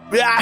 Ya!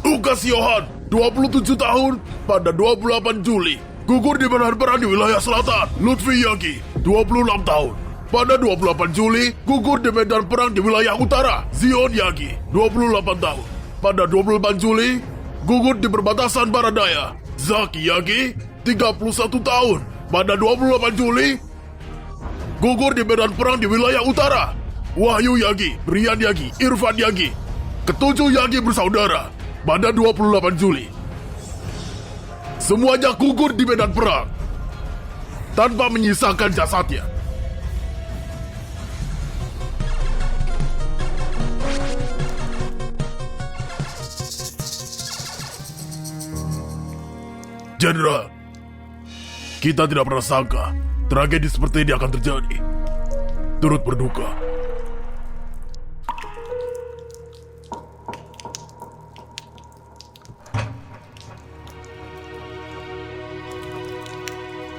Lukas Johan, 27 tahun, pada 28 Juli, gugur di medan perang di wilayah selatan. Lutfi Yagi, 26 tahun, pada 28 Juli, gugur di medan perang di wilayah utara. Zion Yagi, 28 tahun, pada 28 Juli, gugur di perbatasan barat daya. Zaki Yagi, 31 tahun, pada 28 Juli, gugur di medan perang di wilayah utara. Wahyu Yagi, Brian Yagi, Irfan Yagi, ketujuh Yagi bersaudara, pada 28 Juli. Semuanya gugur di medan perang, tanpa menyisakan jasadnya. Jenderal, kita tidak pernah sangka tragedi seperti ini akan terjadi. Turut berduka.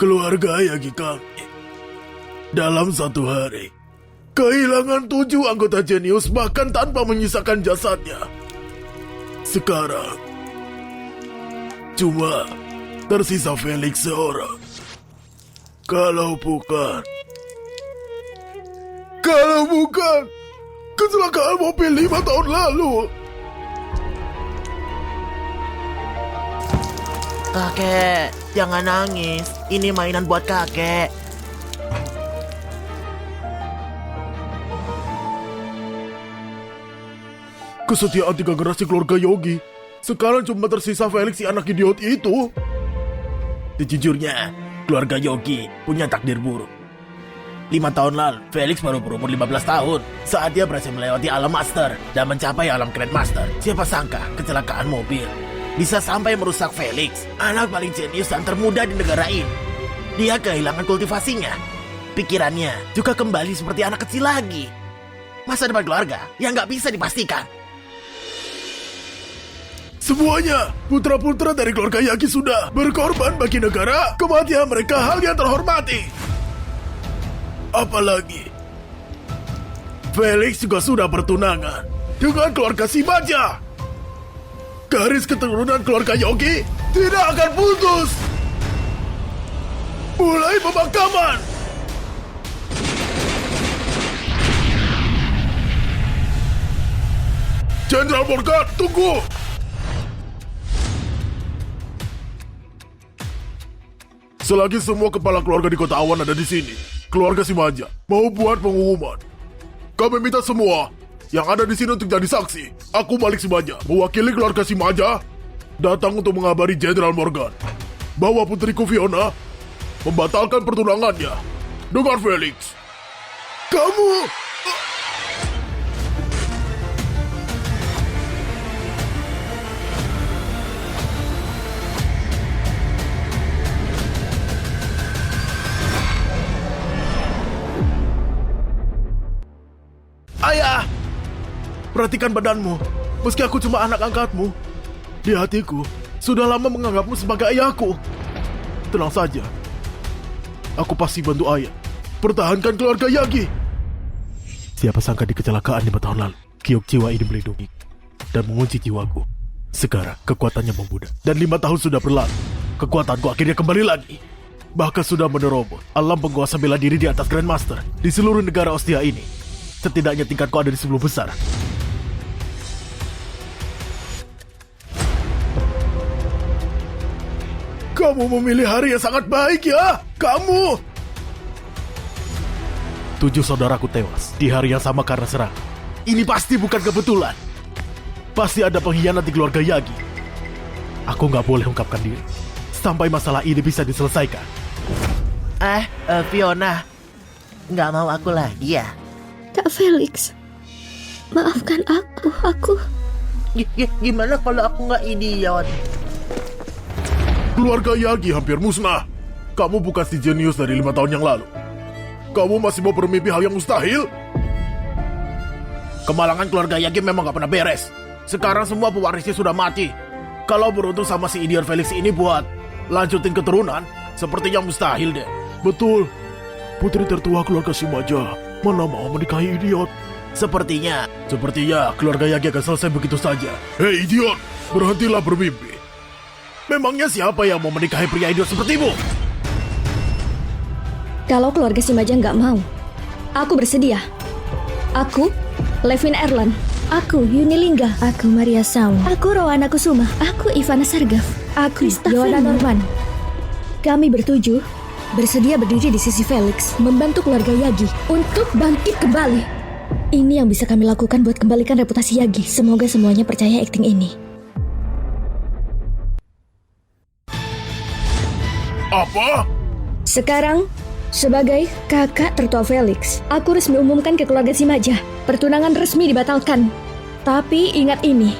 Keluarga Yagi kami, dalam satu hari, kehilangan 7 anggota jenius bahkan tanpa menyisakan jasadnya. Sekarang, cuma tersisa Felix seorang. Kalau bukan kecelakaan mobil 5 tahun lalu. Kakek, jangan nangis. Ini mainan buat kakek. Kesetiaan 3 generasi keluarga Yogi. Sekarang cuma tersisa Felix si anak idiot itu. Sejujurnya, keluarga Yogi punya takdir buruk. 5 tahun lalu, Felix baru berumur 15 tahun saat dia berhasil melewati alam master dan mencapai alam Grandmaster. Siapa sangka kecelakaan mobil bisa sampai merusak Felix, anak paling jenius dan termuda di negara ini. Dia kehilangan kultivasinya. Pikirannya juga kembali seperti anak kecil lagi. Masa depan keluarga yang nggak bisa dipastikan. Semuanya, putra-putra dari keluarga Yagi sudah berkorban bagi negara. Kematian mereka hal yang terhormati. Apalagi, Felix juga sudah bertunangan dengan keluarga Shimaja. Garis keturunan keluarga Yogi tidak akan putus. Mulai pemakaman. Jenderal Morgan, tunggu. Selagi semua kepala keluarga di Kota Awan ada di sini, keluarga Shimaja mau buat pengumuman. Kami minta semua yang ada di sini untuk jadi saksi. Aku Malik Shimaja, mewakili keluarga Shimaja, datang untuk mengabari Jenderal Morgan bahwa putriku Fiona membatalkan pertunangannya dengan Felix. Kamu... Ayah! Perhatikan badanmu. Meski aku cuma anak angkatmu, di hatiku sudah lama menganggapmu sebagai ayahku. Tenang saja. Aku pasti bantu ayah pertahankan keluarga Yagi. Siapa sangka di kecelakaan 5 tahun lalu, Giok jiwa ini melindungi dan mengunci jiwaku. Sekarang kekuatannya memudar dan 5 tahun sudah berlalu. Kekuatanku akhirnya kembali lagi. Bahkan sudah menerobos alam penguasa bela diri di atas Grandmaster di seluruh negara Ostia ini. Setidaknya tingkatku ada di 10 besar. Kamu memilih hari yang sangat baik ya. Kamu. 7 saudaraku tewas di hari yang sama karena serang. Ini pasti bukan kebetulan. Pasti ada pengkhianat di keluarga Yagi. Aku nggak boleh ungkapkan diri sampai masalah ini bisa diselesaikan. Fiona, nggak mau aku lagi ya? Kak Felix, maafkan aku. Gimana kalau aku nggak idiot? Keluarga Yagi hampir musnah. Kamu bukan si jenius dari 5 tahun yang lalu. Kamu masih mau bermimpi hal yang mustahil? Kemalangan keluarga Yagi memang gak pernah beres. Sekarang semua pewarisnya sudah mati. Kalau beruntung sama si idiot Felix ini buat lanjutin keturunan, sepertinya mustahil deh. Betul. Putri tertua keluarga Shimaja mana mau menikahi idiot. Sepertinya keluarga Yagi akan selesai begitu saja. Hei idiot, berhentilah bermimpi. Memangnya siapa yang mau menikahi pria idiot sepertimu? Kalau keluarga Shimaja nggak mau, aku bersedia. Aku, Levin Erlan. Aku, Yuni Lingga. Aku, Maria Saung. Aku, Rowana Kusuma. Aku, Ivana Sargaf. Aku, Yohana Norman. Kami bertujuh bersedia berdiri di sisi Felix, membantu keluarga Yagi untuk bangkit kembali. Ini yang bisa kami lakukan buat kembalikan reputasi Yagi. Semoga semuanya percaya akting ini. Apa? Sekarang, sebagai kakak tertua Felix, aku resmi umumkan ke keluarga Shimaja. Pertunangan resmi dibatalkan. Tapi ingat ini,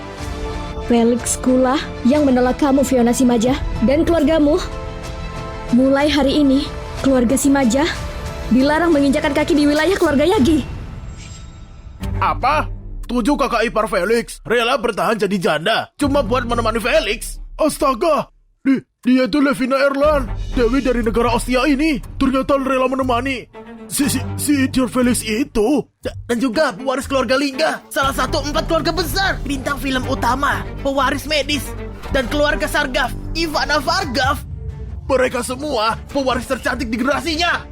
Felix Kula yang menolak kamu, Fiona Shimaja, dan keluargamu. Mulai hari ini, keluarga Shimaja dilarang menginjakan kaki di wilayah keluarga Yagi. Apa? 7 kakak ipar Felix rela bertahan jadi janda cuma buat menemani Felix? Astaga! Dia itu Levina Erlan, Dewi dari negara Ostia ini. Ternyata rela menemani si idiot Felix itu. Dan juga pewaris keluarga Lingga, salah satu 4 keluarga besar, bintang film utama, pewaris medis, dan keluarga Sargaf, Ivana Vargaf. Mereka semua pewaris tercantik di generasinya.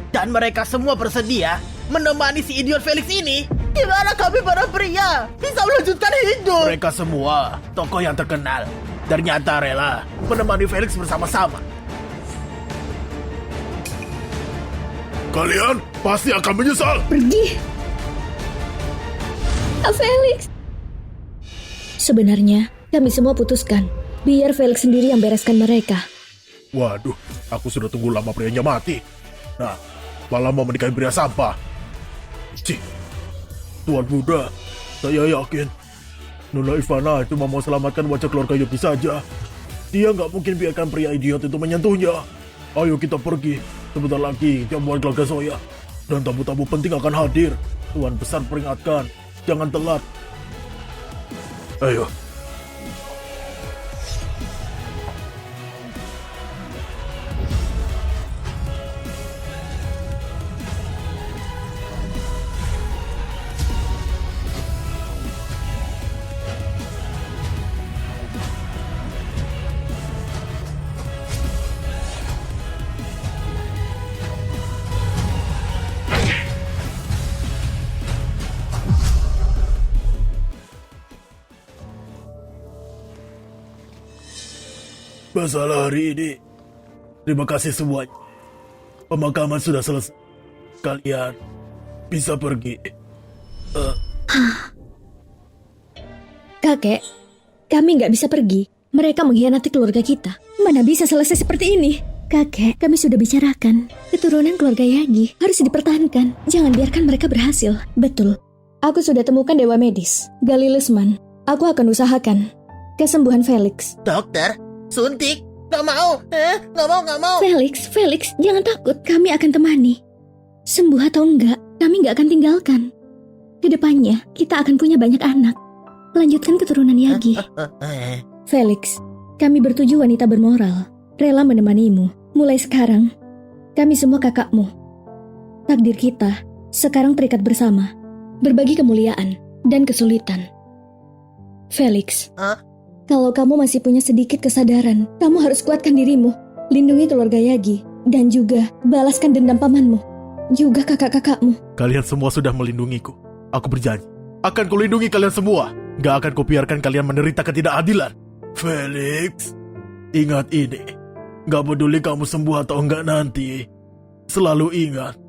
Dan mereka semua bersedia menemani si idiot Felix ini. Gimana kami para pria bisa melanjutkan hidup? Mereka semua tokoh yang terkenal ternyata rela menemani Felix bersama-sama. Kalian pasti akan menyesal. Pergi. Felix. Sebenarnya, kami semua putuskan biar Felix sendiri yang bereskan mereka. Waduh, aku sudah tunggu lama prianya mati. Nah, malah mau menikahi pria sampah. Cih, Tuan Muda, saya yakin Nona Ivana cuma mau selamatkan wajah keluarga Yogi saja. Dia nggak mungkin biarkan pria idiot itu menyentuhnya. Ayo kita pergi. Sebentar lagi jamuan keluarga Zoya. Dan tamu-tamu penting akan hadir. Tuan Besar peringatkan, jangan telat. Ayo. Masalah hari ini. Terima kasih semuanya. Pemakaman sudah selesai. Kalian bisa pergi. Kakek, kami nggak bisa pergi. Mereka mengkhianati keluarga kita. Mana bisa selesai seperti ini? Kakek, kami sudah bicarakan. Keturunan keluarga Yagi harus dipertahankan. Jangan biarkan mereka berhasil. Betul. Aku sudah temukan dewa medis, Galilesman. Aku akan usahakan kesembuhan Felix. Dokter, suntik? Gak mau, gak mau. Felix, jangan takut. Kami akan temani. Sembuh atau enggak, kami nggak akan tinggalkan. Kedepannya, kita akan punya banyak anak. Lanjutkan keturunan Yagi. Felix, kami bertujuh wanita bermoral, rela menemanimu. Mulai sekarang, kami semua kakakmu. Takdir kita sekarang terikat bersama, berbagi kemuliaan dan kesulitan. Felix, kalau kamu masih punya sedikit kesadaran, kamu harus kuatkan dirimu, lindungi keluarga Yagi, dan juga balaskan dendam pamanmu, juga kakak-kakakmu. Kalian semua sudah melindungiku. Aku berjanji, akan kulindungi kalian semua. Gak akan kubiarkan kalian menderita ketidakadilan. Felix, ingat ini. Gak peduli kamu sembuh atau enggak nanti. Selalu ingat,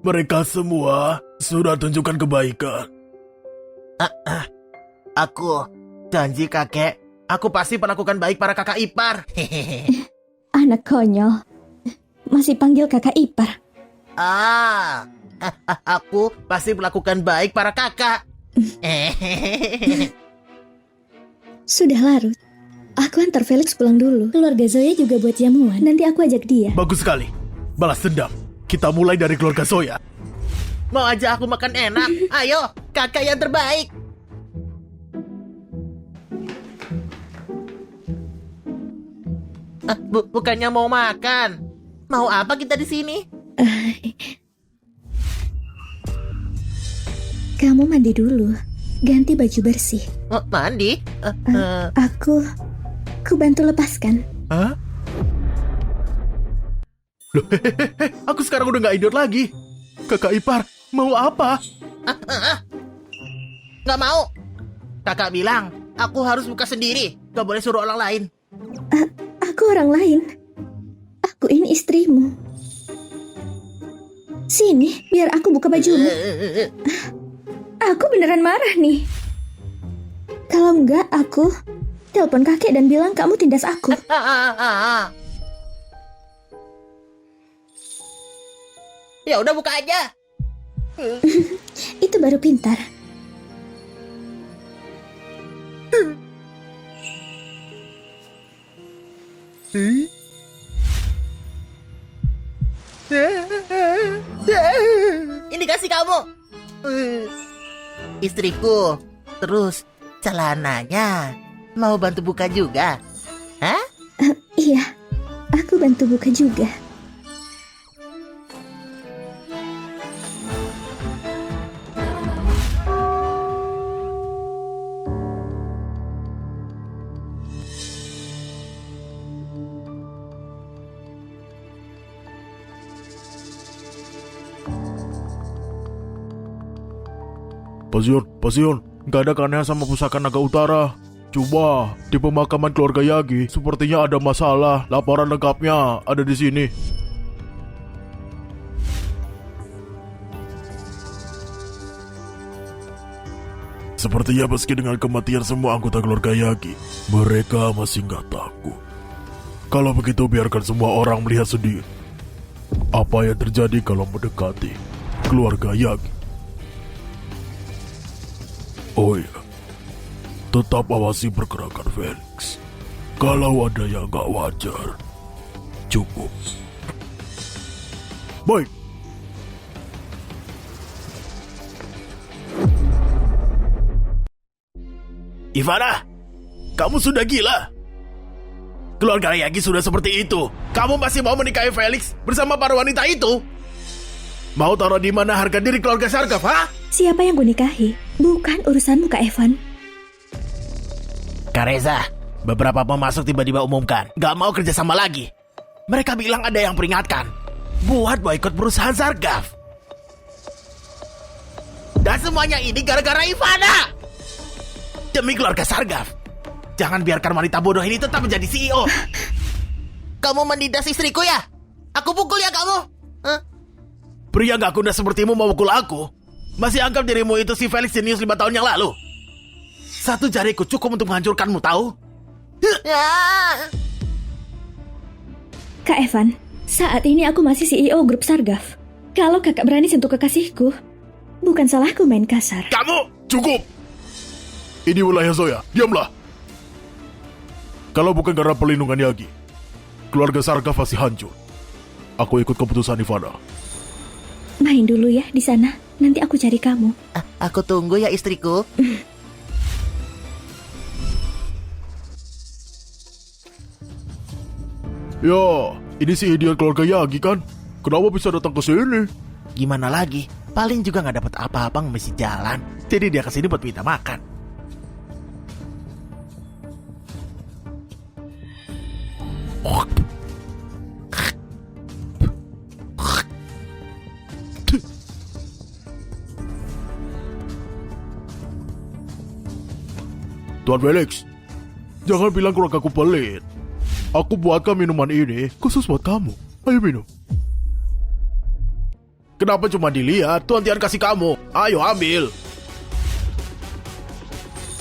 mereka semua sudah tunjukkan kebaikan. Aku janji kakek, aku pasti melakukan baik para kakak ipar. Anak konyol, masih panggil kakak ipar. Aku pasti melakukan baik para kakak. Sudah larut. Aku antar Felix pulang dulu. Keluarga Zoya juga buat jamuan. Nanti aku ajak dia. Bagus sekali. Balas dendam. Kita mulai dari keluarga Zoya. Mau aja aku makan enak? Ayo, kakak yang terbaik. Bukannya mau makan. Mau apa kita di sini? Kamu mandi dulu, ganti baju bersih. Oh, mandi? Aku bantu lepaskan. Hah? Loh, aku sekarang udah gak idol lagi. Kakak ipar, mau apa? Nggak mau. Kakak bilang, aku harus buka sendiri. Gak boleh suruh orang lain. Aku orang lain. Aku ini istrimu. Sini, biar aku buka bajumu. Aku beneran marah nih. Kalau enggak, aku telepon kakek dan bilang kamu tindas aku. Ya udah buka aja. Itu baru pintar. Ini kasih kamu. Istriku. Terus celananya mau bantu buka juga. Hah? Iya, aku bantu buka juga. Pasion, nggak ada keanehan sama pusaka naga utara. Coba, di pemakaman keluarga Yagi, sepertinya ada masalah. Laporan lengkapnya ada di sini. Sepertinya meski dengan kematian semua anggota keluarga Yagi, mereka masih nggak takut. Kalau begitu biarkan semua orang melihat sendiri apa yang terjadi kalau mendekati keluarga Yagi. Oh iya, tetap awasi pergerakan Felix. Kalau ada yang gak wajar, cukup. Baik. Ivana, kamu sudah gila. Keluarga Yagi sudah seperti itu. Kamu masih mau menikahi Felix bersama para wanita itu? Mau taruh di mana harga diri keluarga Sarkaf, ha? Siapa yang gue nikahi? Bukan urusanmu, Kak Evan. Kak Reza, beberapa pemasok tiba-tiba umumkan gak mau kerjasama lagi. Mereka bilang ada yang peringatkan buat boikot perusahaan Sarkaf. Dan semuanya ini gara-gara Ivana. Demi keluarga Sarkaf, jangan biarkan wanita bodoh ini tetap menjadi CEO. Kamu menindas istriku ya? Aku pukul ya kamu? Pria gak kuda sepertimu mau pukul aku? Masih anggap dirimu itu si Felix jenius 5 tahun yang lalu? Satu jariku cukup untuk menghancurkanmu, tahu? Kak Evan, saat ini aku masih CEO grup Sargaf. Kalau kakak berani sentuh kekasihku, bukan salahku main kasar. Kamu! Cukup! Ini wilayah Zoya, diamlah! Kalau bukan karena perlindungan Yagi, keluarga Sarkaf pasti hancur. Aku ikut keputusan Ivana. Main dulu ya di sana, nanti aku cari kamu. Aku tunggu ya istriku. Ya, ini si idiot keluarga Yagi kan? Kenapa bisa datang ke sini? Gimana lagi? Paling juga gak dapat apa-apa ngisi jalan. Jadi dia kesini buat minta makan. Tuan Felix, jangan bilang keluargaku pelit. Aku buatkan minuman ini khusus buat kamu. Ayo minum. Kenapa cuma dilihat? Tuan Tian kasih kamu. Ayo ambil.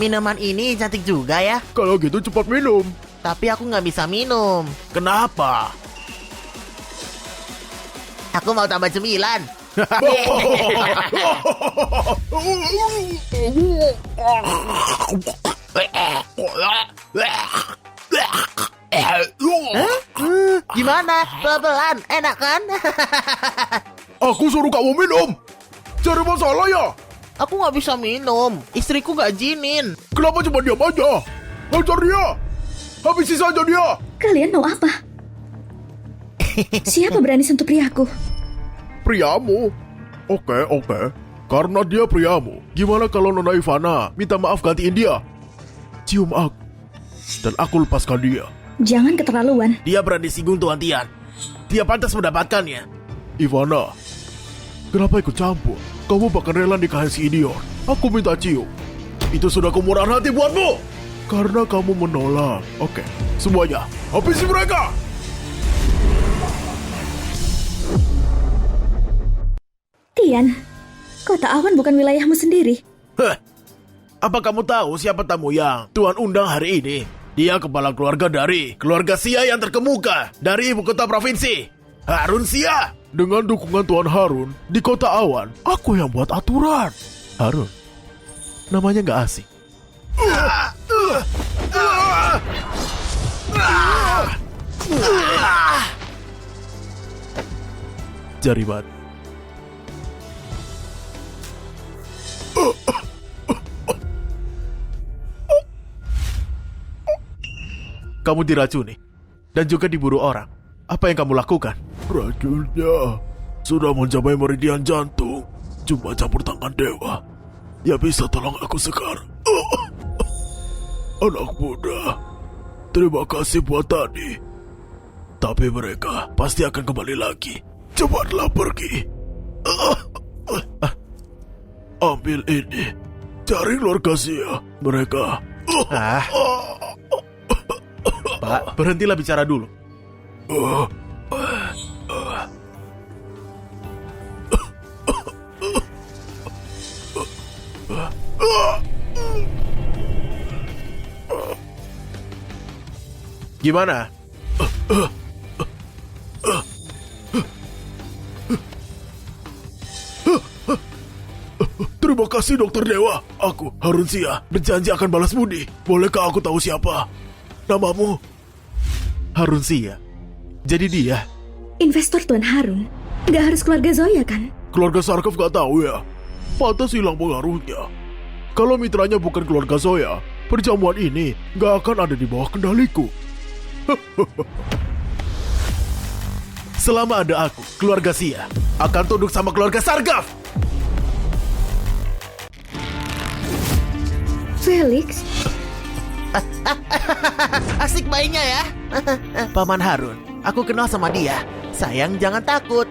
Minuman ini cantik juga ya. Kalau gitu cepat minum. Tapi aku nggak bisa minum. Kenapa? Aku mau tambah 9. Gimana? Pelan-pelan, enak kan? Aku suruh kamu minum. Cari masalah ya? Aku nggak bisa minum. Istriku nggak izinin. Kenapa cuma diam aja? Hajar dia. Habisi saja dia. Kalian mau apa? Siapa berani sentuh priaku? Priamu. Oke. Karena dia priamu. Gimana kalau Nona Ivana minta maaf gantiin dia? Cium aku. Dan aku lepaskan dia. Jangan keterlaluan. Dia berani singgung Tuan Tian. Dia pantas mendapatkannya. Ivana, kenapa ikut campur? Kamu bahkan rela nikahin si idiot. Aku minta cium. Itu sudah kemurahan hati buatmu. Karena kamu menolak. Oke, semuanya. Habisi mereka. Tian, kota awan bukan wilayahmu sendiri. Heh. Apa kamu tahu siapa tamu yang Tuan undang hari ini? Dia kepala keluarga dari keluarga Xia yang terkemuka dari ibu kota provinsi, Harun Xia. Dengan dukungan Tuan Harun, di kota awan, aku yang buat aturan. Harun, namanya nggak asing. Jariban. Kamu diracuni dan juga diburu orang. Apa yang kamu lakukan? Racunnya sudah mencapai meridian jantung. Cuma campur tangan dewa. Ya bisa tolong aku sekarang. Anak muda, terima kasih buat tadi. Tapi mereka pasti akan kembali lagi. Cepatlah pergi. Ambil ini. Cari keluarga Xia. Mereka. Pak, berhentilah bicara dulu. Gimana? Terima kasih Dokter Dewa. Aku, Harun Xia, berjanji akan balas budi. Bolehkah aku tahu siapa? Namamu? Harun Xia. Jadi dia. Investor Tuan Harun. Nggak harus keluarga Zoya kan? Keluarga Sarkov gak tahu ya. Pantas hilang pengaruhnya. Kalau mitranya bukan keluarga Zoya, perjamuan ini gak akan ada di bawah kendaliku. Selama ada aku, keluarga Xia akan tunduk sama keluarga Sarkov. Felix, Asik mainnya ya. Paman Harun, aku kenal sama dia. Sayang jangan takut.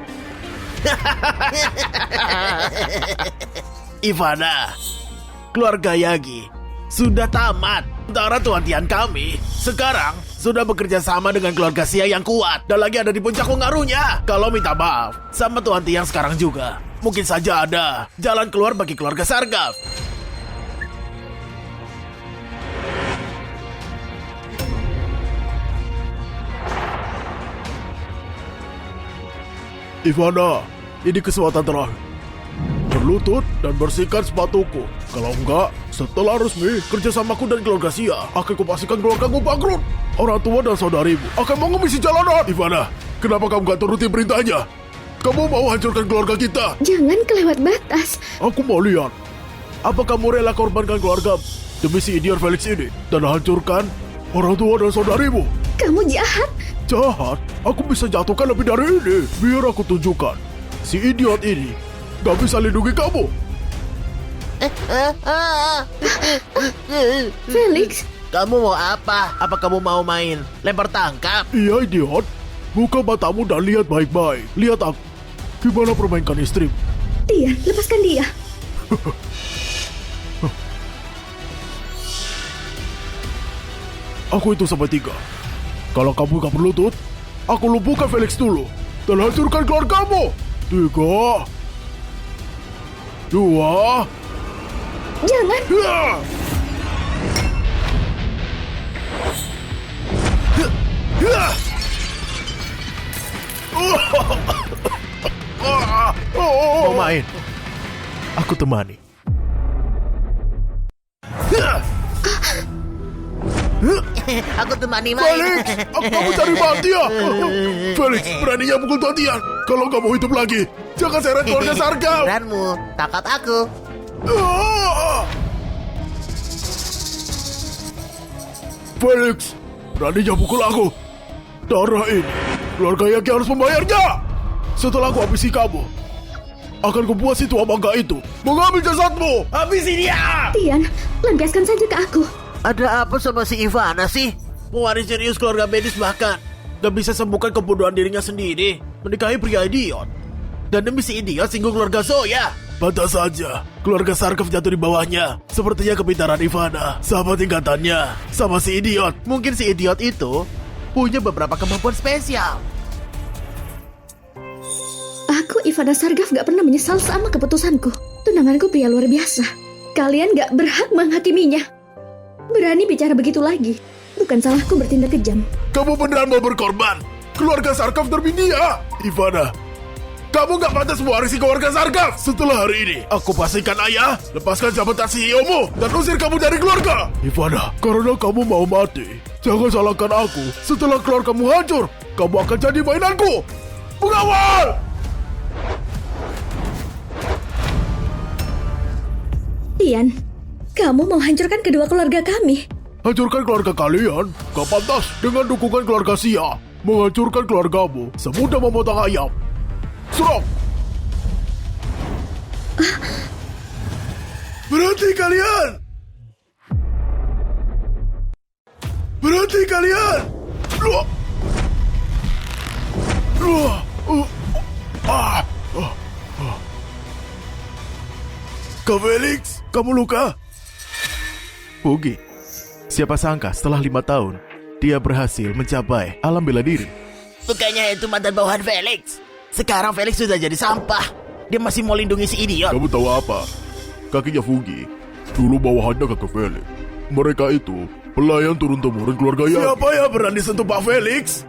Ivana, keluarga Yagi sudah tamat. Sementara Tuan Tian kami sekarang sudah bekerja sama dengan keluarga Xia yang kuat dan lagi ada di puncak pengaruhnya. Kalau minta maaf sama Tuan Tian sekarang juga, mungkin saja ada jalan keluar bagi keluarga Sarkov. Ivana, ini kesempatan terakhir. Berlutut dan bersihkan sepatuku. Kalau enggak, setelah resmi, kerjasamaku dan keluarga Xia akan kupastikan keluargaku bangkrut. Orang tua dan saudarimu akan mengumisi jalanan. Ivana, kenapa kamu gak turutin perintahnya? Kamu mau hancurkan keluarga kita? jangan kelewat batas. Aku mau lihat. Apa kamu rela korbankan keluarga demi si idiot Felix ini dan hancurkan orang tua dan saudarimu? Kamu jahat. Jahat? Aku bisa jatuhkan lebih dari ini. Biar aku tunjukkan. Si idiot ini gak bisa lindungi kamu. Felix, Kamu mau apa? Apa kamu mau main lempar tangkap? Iya idiot. Buka matamu dan lihat baik-baik. Lihat aku. Gimana permainkan istrimu. Tian, lepaskan dia. Aku itu sampai 3. Kalau kamu gak berlutut, aku lumpuhkan Felix dulu. Dan hancurkan keluargamu. 3, 2, Jangan. ya! Mau main? Aku temani. Aku temani main. Felix, kamu cari mati ya? Felix, beraninya pukul Tuan Tian. Kalau kamu hidup lagi, jangan seret keluarga Sarkaf. Ranmu, takat aku. Felix, beraninya pukul aku. Darah ini, keluarga Yagi harus membayarnya. Setelah aku habisi kamu, akan kubuat si tua bangga itu mengambil jasadmu. Habisi dia! Tian, lampiaskan saja ke aku. Ada apa sama si Ivana sih? Pewaris serius keluarga medis bahkan gak bisa sembuhkan kebodohan dirinya sendiri. Menikahi pria idiot. Dan demi si idiot singgung keluarga Zoya. Pantas saja, keluarga Sarkaf jatuh di bawahnya. Sepertinya kepintaran Ivana, sahabat tingkatannya, sama si idiot. Mungkin si idiot itu punya beberapa kemampuan spesial. Aku, Ivana Sargaf, gak pernah menyesal sama keputusanku. Tunanganku pria luar biasa. Kalian gak berhak menghakiminya. Berani bicara begitu lagi. Bukan salahku bertindak kejam. Kamu beneran mau berkorban? Keluarga Sarkaf demi dia. Ivana, kamu gak pantas mewarisi keluarga Sarkaf. Setelah hari ini, aku pastikan ayah lepaskan jabatan CEO-mu dan usir kamu dari keluarga. Ivana, karena kamu mau mati, jangan salahkan aku. Setelah keluargamu hancur, kamu akan jadi mainanku. Mengawal! Tian, kamu mau hancurkan kedua keluarga kami. Hancurkan keluarga kalian? Gak pantas dengan dukungan keluarga Sia. Menghancurkan keluargamu semudah memotong ayam. Serang! Berhenti kalian! Berhenti kalian! Luah! Luah! Kak Felix, kamu luka? Pugi, siapa sangka setelah 5 tahun, dia berhasil mencapai alam bela diri. Bukannya itu mantan bawahan Felix. Sekarang Felix sudah jadi sampah. Dia masih mau lindungi si idiot. Kamu tahu apa? Kakinya Fugi dulu bawahannya kakak Felix. Mereka itu pelayan turun-temurun keluarga Yagi. Siapa yang berani sentuh Pak Felix?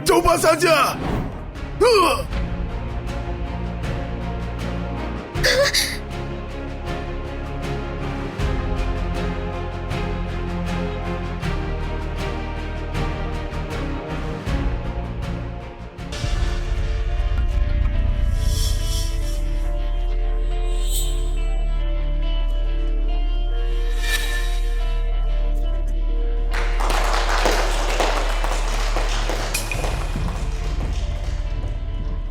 Coba saja!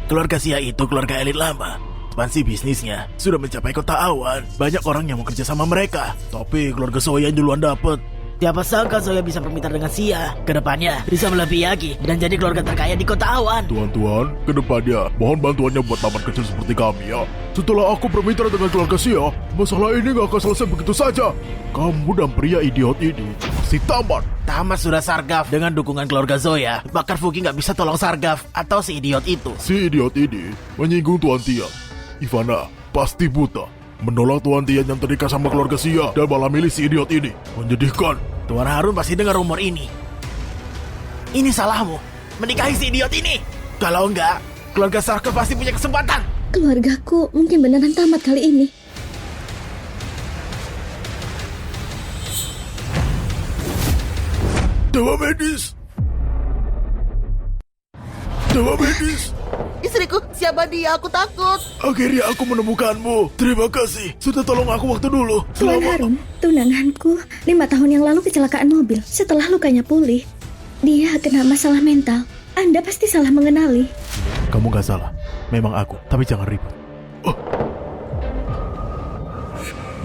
Keluarga Sia itu keluarga elit lama. Ekspansi bisnisnya sudah mencapai kota awan. Banyak orang yang mau kerja sama mereka. Tapi keluarga Zoya yang duluan dapet. Siapa sangka Zoya bisa bermitra dengan Sia. Kedepannya bisa melebihi Yagi dan jadi keluarga terkaya di kota awan. Tuan-tuan, kedepannya mohon bantuannya buat taman kecil seperti kami ya. Setelah aku bermitra dengan keluarga Sia, masalah ini gak akan selesai begitu saja. Kamu dan pria idiot ini pasti tamat. Tamat sudah Sargaf dengan dukungan keluarga Zoya. Bahkan Fuki nggak bisa tolong Sargaf atau si idiot itu. Si idiot ini menyinggung Tuan Tian. Ivana pasti buta. Menolak Tuan Tian yang terikat sama keluarga Sia dan malah milih si idiot ini. Menyedihkan. Tuan Harun pasti dengar rumor ini. Ini salahmu, menikahi si idiot ini. Kalau enggak, keluarga Sarkaf pasti punya kesempatan. Keluargaku mungkin beneran tamat kali ini. Dewa medis. Dewa medis. Istriku, siapa dia? Aku takut. Akhirnya aku menemukanmu. Terima kasih sudah tolong aku waktu dulu. Tuan Harun, tunanganku 5 tahun yang lalu kecelakaan mobil. Setelah lukanya pulih, dia kena masalah mental. Anda pasti salah mengenali. Kamu gak salah, memang aku, tapi jangan ribut.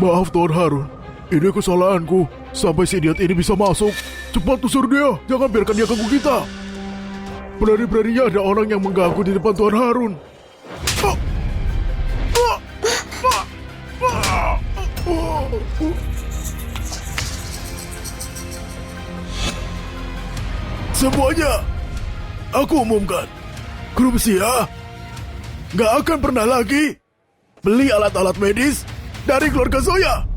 Maaf Tuan Harun, ini kesalahanku. Sampai si idiot ini bisa masuk. Cepat usir dia, jangan biarkan dia ganggu kita. Berani-beraninya ada orang yang mengganggu di depan Tuan Harun. Semuanya aku umumkan, grup Sia gak akan pernah lagi beli alat-alat medis dari keluarga Zoya.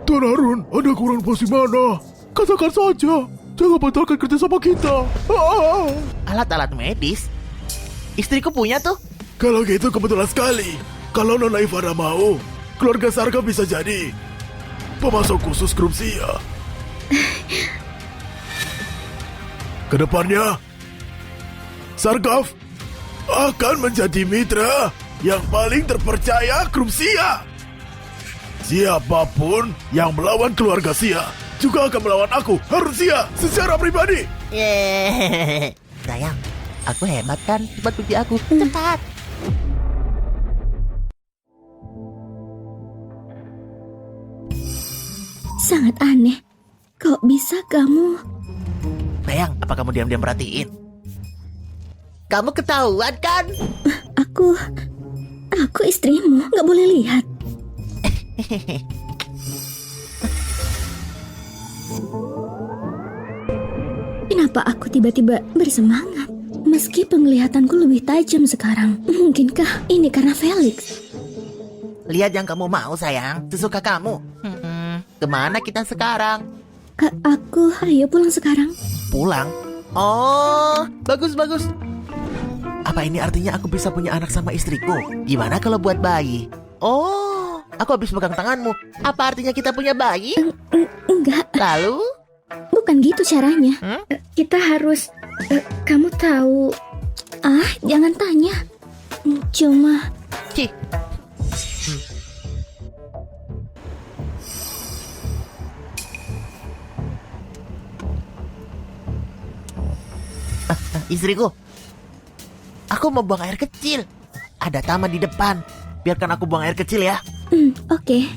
Tuan Harun, ada kurang posisi mana? Katakan saja, jangan batalkan kerjasama kita. Alat-alat medis? Istriku punya tuh. Kalau gitu kebetulan sekali. Kalau Nona Ivana mau, keluarga Sarkaf bisa jadi pemasok khusus grup Sia. Kedepannya, Sarkov akan menjadi mitra yang paling terpercaya grup Sia. Siapapun yang melawan keluarga Sia juga akan melawan aku, Harun Sia, secara pribadi. Yeay. Sayang, aku hebat kan? Cepat puji aku. Cepat. Sangat aneh. Kok bisa kamu... Sayang, apa kamu diam-diam perhatiin? Kamu ketahuan kan? Aku istrimu, nggak boleh lihat. Kenapa aku tiba-tiba bersemangat? Meski penglihatanku lebih tajam sekarang. Mungkinkah ini karena Felix? Lihat yang kamu mau, sayang. Sesuka kamu. Kemana kita sekarang? Ayo pulang sekarang. Pulang? Oh, bagus-bagus. Apa ini artinya aku bisa punya anak sama istriku? Gimana kalau buat bayi? Oh, aku habis pegang tanganmu. Apa artinya kita punya bayi? Enggak, Lalu? bukan gitu caranya. Kita harus... kamu tahu... jangan tanya. Cuma... Cih. Istriku, aku mau buang air kecil. Ada taman di depan. Biarkan aku buang air kecil ya. Oke.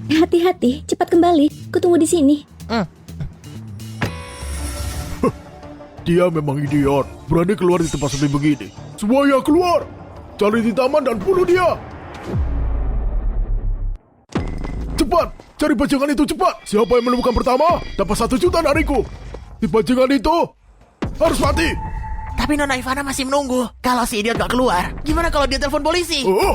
Hati-hati, cepat kembali. Kutunggu di sini. Dia memang idiot, berani keluar di tempat sepi begini. Semuanya keluar, cari di taman dan bunuh dia. Cepat, cari bajingan itu cepat. Siapa yang menemukan pertama, dapat 1 juta dariku. Si bajingan itu harus mati. Tapi Nona Ivana masih menunggu. Kalau si idiot gak keluar, gimana kalau dia telepon polisi? Oh.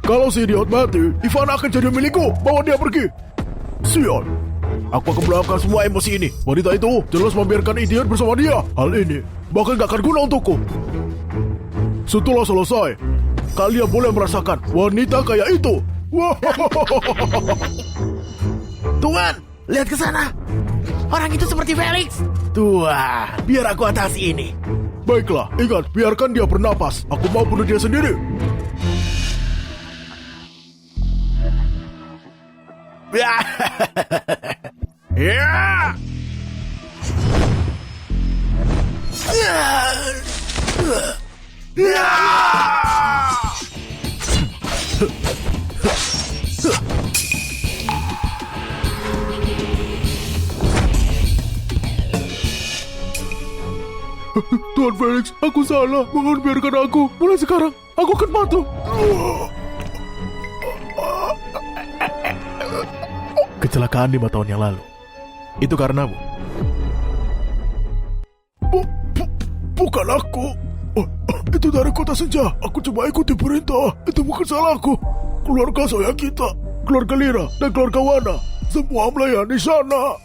Kalau si idiot mati, Ivana akan jadi milikku. Bawa dia pergi. Sial. Aku akan melakukan semua emosi ini. Wanita itu jelas membiarkan idiot bersama dia. Hal ini bahkan gak akan guna untukku. Setelah selesai, kalian boleh merasakan wanita kayak itu. Tuan, lihat ke sana. Orang itu seperti Felix. Tua, biar aku atasi ini. Baiklah, ingat, biarkan dia bernapas. Aku mau bunuh dia sendiri. Ya. Tuan Felix, aku salah. Mohon biarkan aku. Mulai sekarang, aku akan patuh. Kecelakaan 5 tahun yang lalu. Itu karenamu. Bukan aku. Itu dari kota senja. Aku cuma ikuti perintah. Itu bukan salahku. Keluarga saya kita, keluarga Lira dan keluarga Wana, semua melayani sana.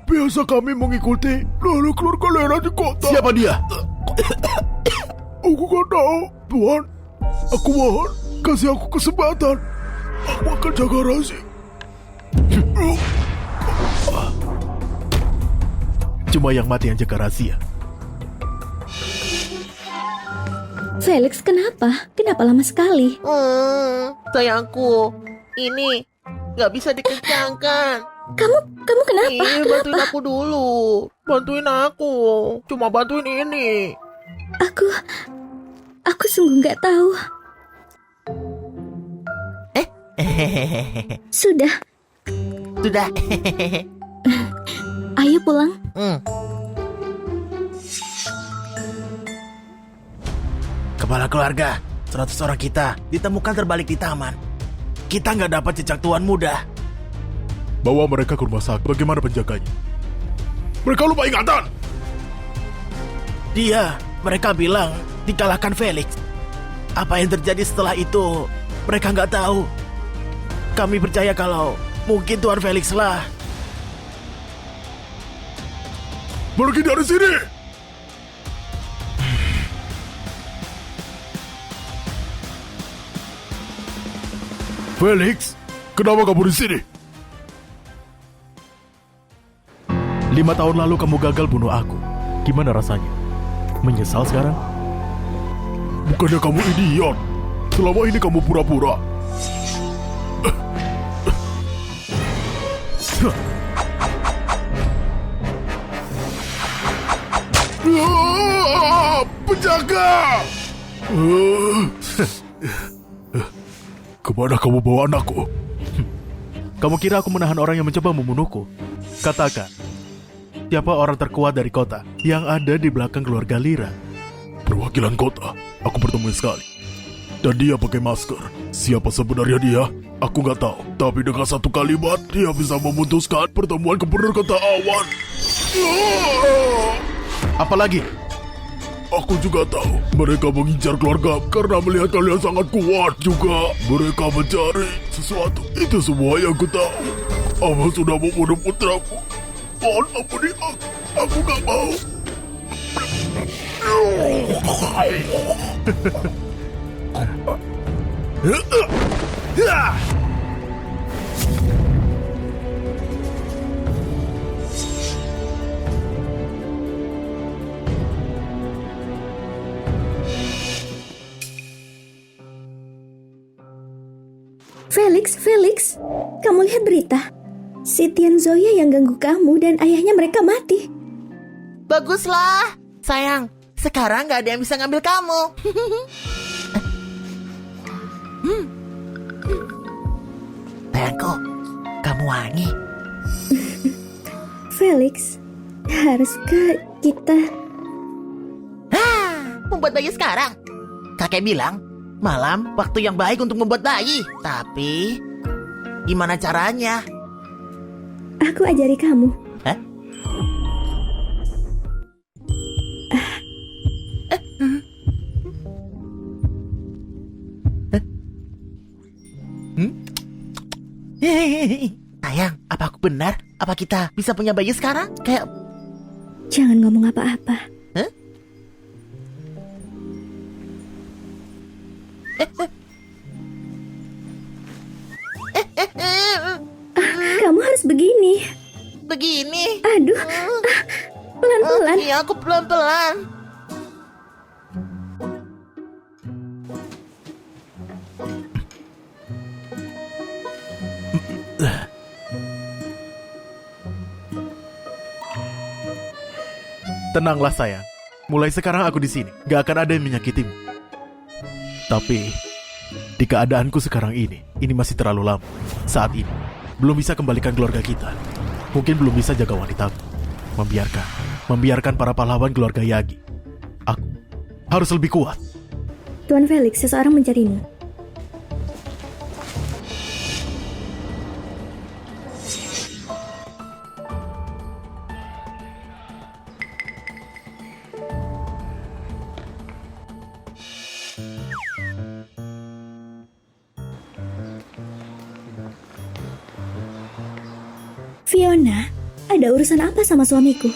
Biasa kami mengikuti lalu keluarga Lira di kota. Siapa dia? Aku gak tahu, Tuan. Aku mohon, kasih aku kesempatan. Aku akan jaga rahasia. Cuma yang mati yang jaga rahasia. Felix, kenapa? Kenapa lama sekali? Sayangku, ini gak bisa dikencangkan. Kamu kenapa? Bantuin Kenapa? aku dulu. Bantuin aku. Cuma bantuin ini. Aku sungguh nggak tahu. Sudah, Sudah. ayo pulang. Kepala keluarga, 100 orang kita ditemukan terbalik di taman. Kita nggak dapat jejak tuan muda. Bawa mereka ke rumah sakit. Bagaimana penjaganya? Mereka lupa ingatan. Mereka bilang dikalahkan Felix. Apa yang terjadi setelah itu, mereka nggak tahu. Kami percaya kalau mungkin Tuan Felix lah. Pergi dari sini. Felix, kenapa kamu di sini? 5 tahun lalu kamu gagal bunuh aku. Gimana rasanya? Menyesal sekarang? Bukannya kamu idiot? Selama ini kamu pura-pura. Penjaga! Kemana kamu bawa anakku? Kamu kira aku menahan orang yang mencoba membunuhku? Katakan, siapa orang terkuat dari kota yang ada di belakang keluarga Lira? Perwakilan kota, aku bertemu sekali. Dan dia pakai masker. Siapa sebenarnya dia? Aku nggak tahu. Tapi dengan satu kalimat, dia bisa memutuskan pertemuan gubernur kota awan. Apalagi? Aku juga tahu mereka mengincar keluarga karena melihat kalian sangat kuat juga. Mereka mencari sesuatu. Itu semua yang ku tahu. Apa sudah membunuh putraku? Mohon ampuni aku. Aku gak mau. Felix, kamu lihat berita? Si Tian Zoya yang ganggu kamu dan ayahnya mereka mati. Baguslah. Sayang, sekarang gak ada yang bisa ngambil kamu. Sayangku, kamu wangi. Felix, haruskah kita... Membuat bayi sekarang? Kakek bilang, malam waktu yang baik untuk membuat bayi. Tapi, gimana caranya? Aku ajari kamu. Hah? Sayang, apa aku benar? Apa kita bisa punya bayi sekarang? Kayak... Jangan ngomong apa-apa. Hah? Kamu harus begini. Begini. Aduh, pelan-pelan. Iya, aku pelan-pelan. Tenanglah sayang. Mulai sekarang aku di sini. Gak akan ada yang menyakitimu. Tapi di keadaanku sekarang ini masih terlalu lama. Saat ini belum bisa kembalikan keluarga kita. Mungkin belum bisa jaga wanitaku. Membiarkan para pahlawan keluarga Yagi. Aku harus lebih kuat. Tuan Felix, seseorang mencarimu. Fiona, ada urusan apa sama suamiku?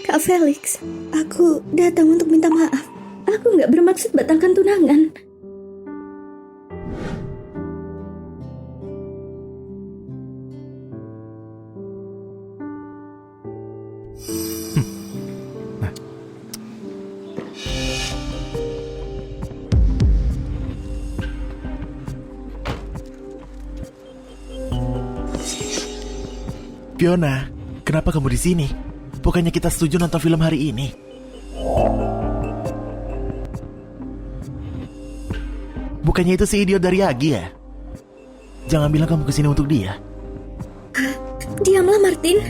Kak Felix, aku datang untuk minta maaf. Aku nggak bermaksud batalkan tunangan. Fiona, kenapa kamu di sini? Bukannya kita setuju nonton film hari ini? Bukannya itu si idiot dari Yagi ya? Jangan bilang kamu kesini untuk dia. Diamlah, Martin.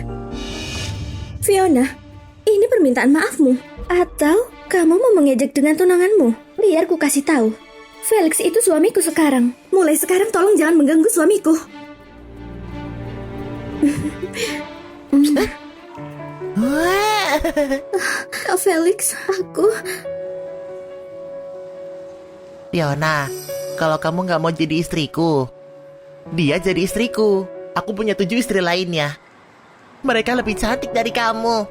Fiona, ini permintaan maafmu. Atau kamu mau mengejek dengan tunanganmu? Biar ku kasih tahu. Felix itu suamiku sekarang. Mulai sekarang tolong jangan mengganggu suamiku. Kak Felix, aku... Fiona, kalau kamu nggak mau jadi istriku, dia jadi istriku. Aku punya 7 istri lainnya. Mereka lebih cantik dari kamu.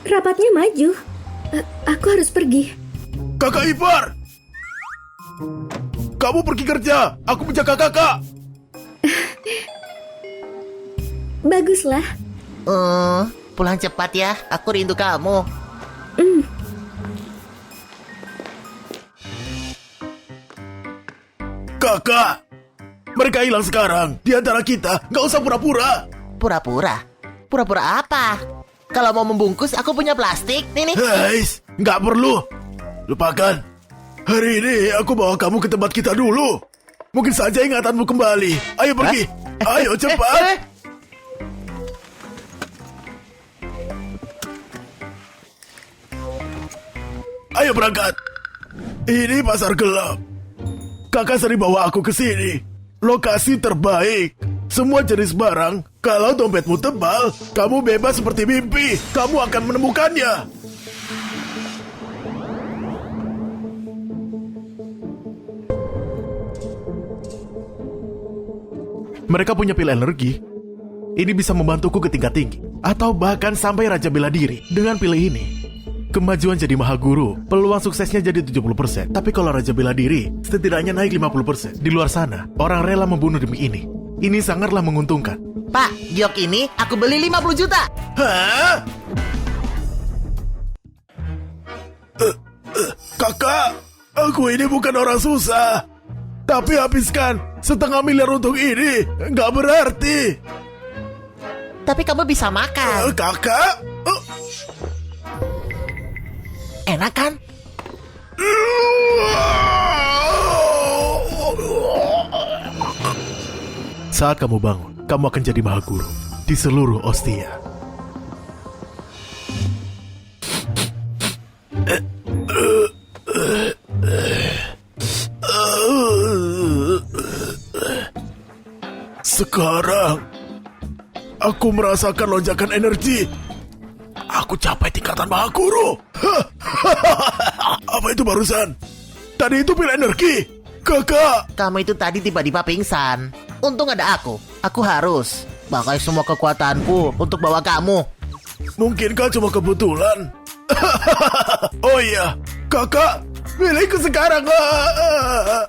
Rapatnya maju. Aku harus pergi. Kakak ipar! Kamu pergi kerja, aku menjaga kakak. Baguslah. Pulang cepat ya, aku rindu kamu. Kakak, mereka hilang sekarang. Di antara kita, nggak usah pura-pura. Pura-pura? Pura-pura apa? Kalau mau membungkus, aku punya plastik. Nih. Guys, nggak perlu. Lupakan. Hari ini aku bawa kamu ke tempat kita dulu. Mungkin saja ingatanmu kembali. Ayo pergi. Ayo cepat. Ayo berangkat. Ini pasar gelap. Kakak sering bawa aku ke sini. Lokasi terbaik. Semua jenis barang. Kalau dompetmu tebal, kamu bebas seperti mimpi. Kamu akan menemukannya. Mereka punya pil energi. Ini bisa membantuku ke tingkat tinggi. Atau bahkan sampai Raja Bela Diri. Dengan pil ini, kemajuan jadi Mahaguru, peluang suksesnya jadi 70%. Tapi kalau Raja Bela Diri, setidaknya naik 50%. Di luar sana, orang rela membunuh demi ini. Ini sangatlah menguntungkan. Pak, giok ini aku beli 50 juta. Hah? Kakak, aku ini bukan orang susah. Tapi habiskan 1,5 miliar untuk ini, nggak berarti. Tapi kamu bisa makan. Kakak? Enak kan? Saat kamu bangun, kamu akan jadi Mahaguru di seluruh Ostia. Sekarang, aku merasakan lonjakan energi. Aku capai tingkatan Mahaguru. Apa itu barusan? Tadi itu pil energi. Kakak, Kamu itu tadi tiba-tiba pingsan. Untung ada aku. Aku harus pakai semua kekuatanku untuk bawa kamu. mungkinkah cuma kebetulan? Oh iya, kakak, milikku sekarang.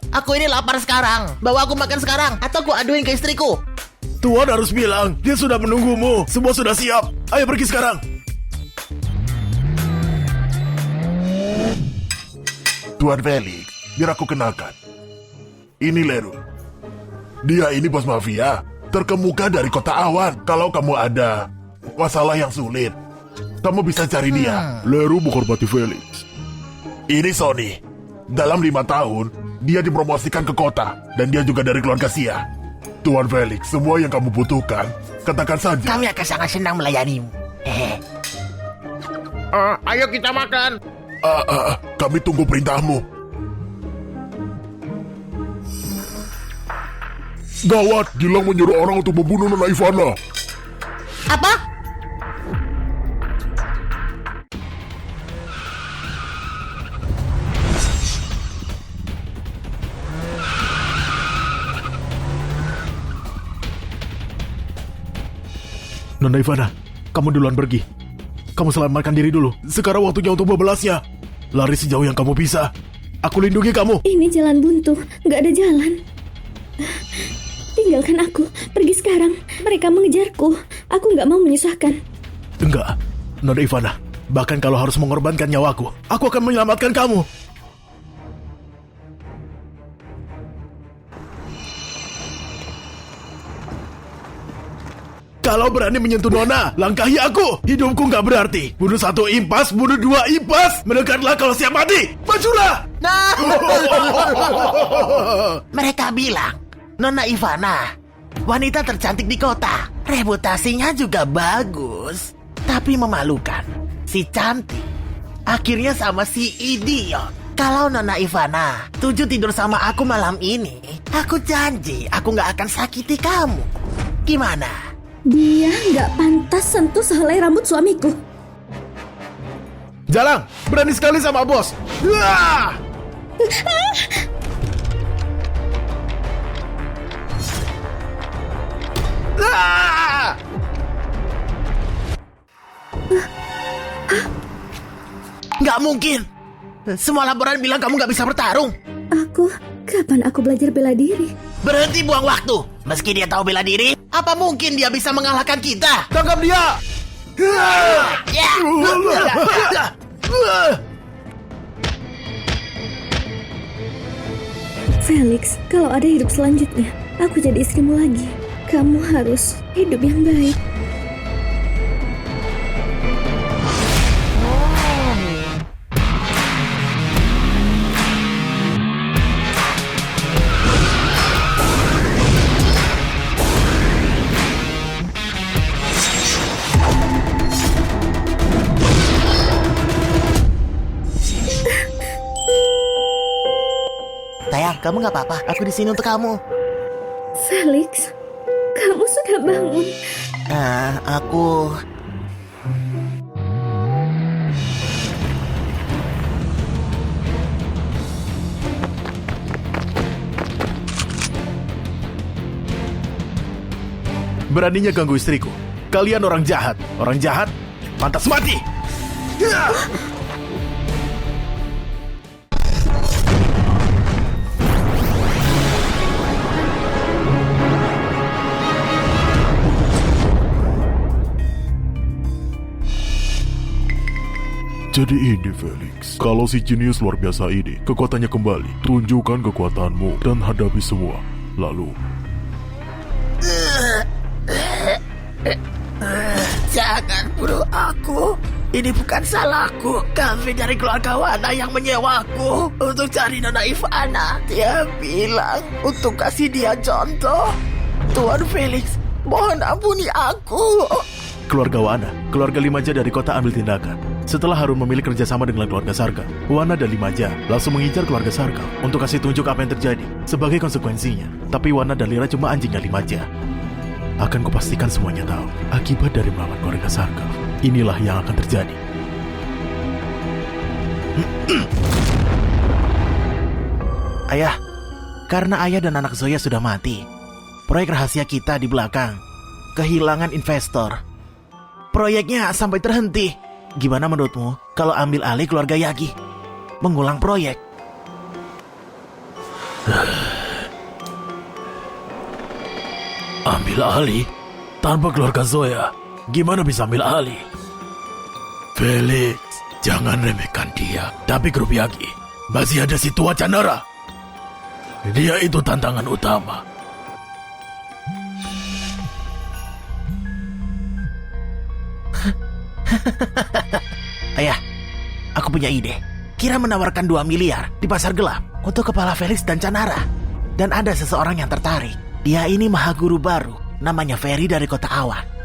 Aku ini lapar sekarang. Bawa aku makan sekarang atau aku aduin ke istriku. Tuan harus bilang, dia sudah menunggumu. Semua sudah siap. Ayo pergi sekarang. Tuan Felix, biar aku kenalkan. Ini Leru. Dia ini bos mafia, terkemuka dari kota awan. Kalau kamu ada masalah yang sulit, kamu bisa cari dia. Leru menghormati Felix. Ini Sony. Dalam 5 tahun, dia dipromosikan ke kota. Dan dia juga dari keluarga Sia. Tuan Felix, semua yang kamu butuhkan, katakan saja. Kami akan sangat senang melayanimu. Ayo kita makan. Kami tunggu perintahmu. Gawat, Gilang menyuruh orang untuk membunuh Nona Ivana. Apa? Nona Ivana, kamu duluan pergi. Kamu selamatkan diri dulu. Sekarang waktunya untuk membalasnya. Lari sejauh yang kamu bisa. Aku lindungi kamu. Ini jalan buntu, nggak ada jalan. Tinggalkan aku, pergi sekarang. Mereka mengejarku. Aku nggak mau menyusahkan. Enggak, Nona Ivana. Bahkan kalau harus mengorbankan nyawaku, aku akan menyelamatkan kamu. Kalau berani menyentuh Nona, langkahi aku. Hidupku nggak berarti. Bunuh 1 impas, bunuh 2 impas. Mendekatlah kalau siap mati. Majulah! Nah. Mereka bilang, Nona Ivana, wanita tercantik di kota. Reputasinya juga bagus. Tapi memalukan. Si cantik akhirnya sama si idiot. Kalau Nona Ivana tuju tidur sama aku malam ini, aku janji aku nggak akan sakiti kamu. Gimana? Dia nggak pantas sentuh sehelai rambut suamiku. Jalang, berani sekali sama bos. Wah! Ah! Nggak mungkin. Semua laporan bilang kamu nggak bisa bertarung. Kapan aku belajar bela diri? Berhenti buang waktu. Meski dia tahu bela diri, apa mungkin dia bisa mengalahkan kita? Tangkap dia! Felix, kalau ada hidup selanjutnya, aku jadi istrimu lagi. Kamu harus hidup yang baik. Sayang, kamu nggak apa-apa. Aku di sini untuk kamu. Felix, kamu sudah bangun. Aku... Beraninya ganggu istriku. Kalian orang jahat. Orang jahat, pantas mati. Jadi ini Felix, kalau si jenius luar biasa ini kekuatannya kembali, tunjukkan kekuatanmu dan hadapi semua. Lalu Jangan bunuh aku. Ini bukan salahku. Kami dari keluarga Wana yang menyewaku untuk cari Nona Ivana. Dia bilang untuk kasih dia contoh. Tuan Felix, mohon ampuni aku. Keluarga Wana, keluarga Limaja dari kota ambil tindakan. Setelah Harun memilih kerjasama dengan keluarga Sarkar, Wana dan Limaja langsung mengincar keluarga Sarkar untuk kasih tunjuk apa yang terjadi sebagai konsekuensinya. Tapi Wana dan Lira cuma anjingnya Limaja. Akan kupastikan semuanya tahu akibat dari melawan keluarga Sarkar. Inilah yang akan terjadi. Ayah, karena ayah dan anak Zoya sudah mati, proyek rahasia kita di belakang kehilangan investor. Proyeknya sampai terhenti. Gimana menurutmu kalau ambil alih keluarga Yagi? Mengulang proyek. Ambil alih? Tanpa keluarga Zoya, gimana bisa ambil alih? Felix, jangan remehkan dia. Tapi grup Yagi, masih ada si tua Chandra. Dia itu tantangan utama. Ayah, aku punya ide. Kira menawarkan 2 miliar di pasar gelap untuk kepala Felix dan Canara. Dan ada seseorang yang tertarik. Dia ini mahaguru baru, namanya Ferry dari kota Awan.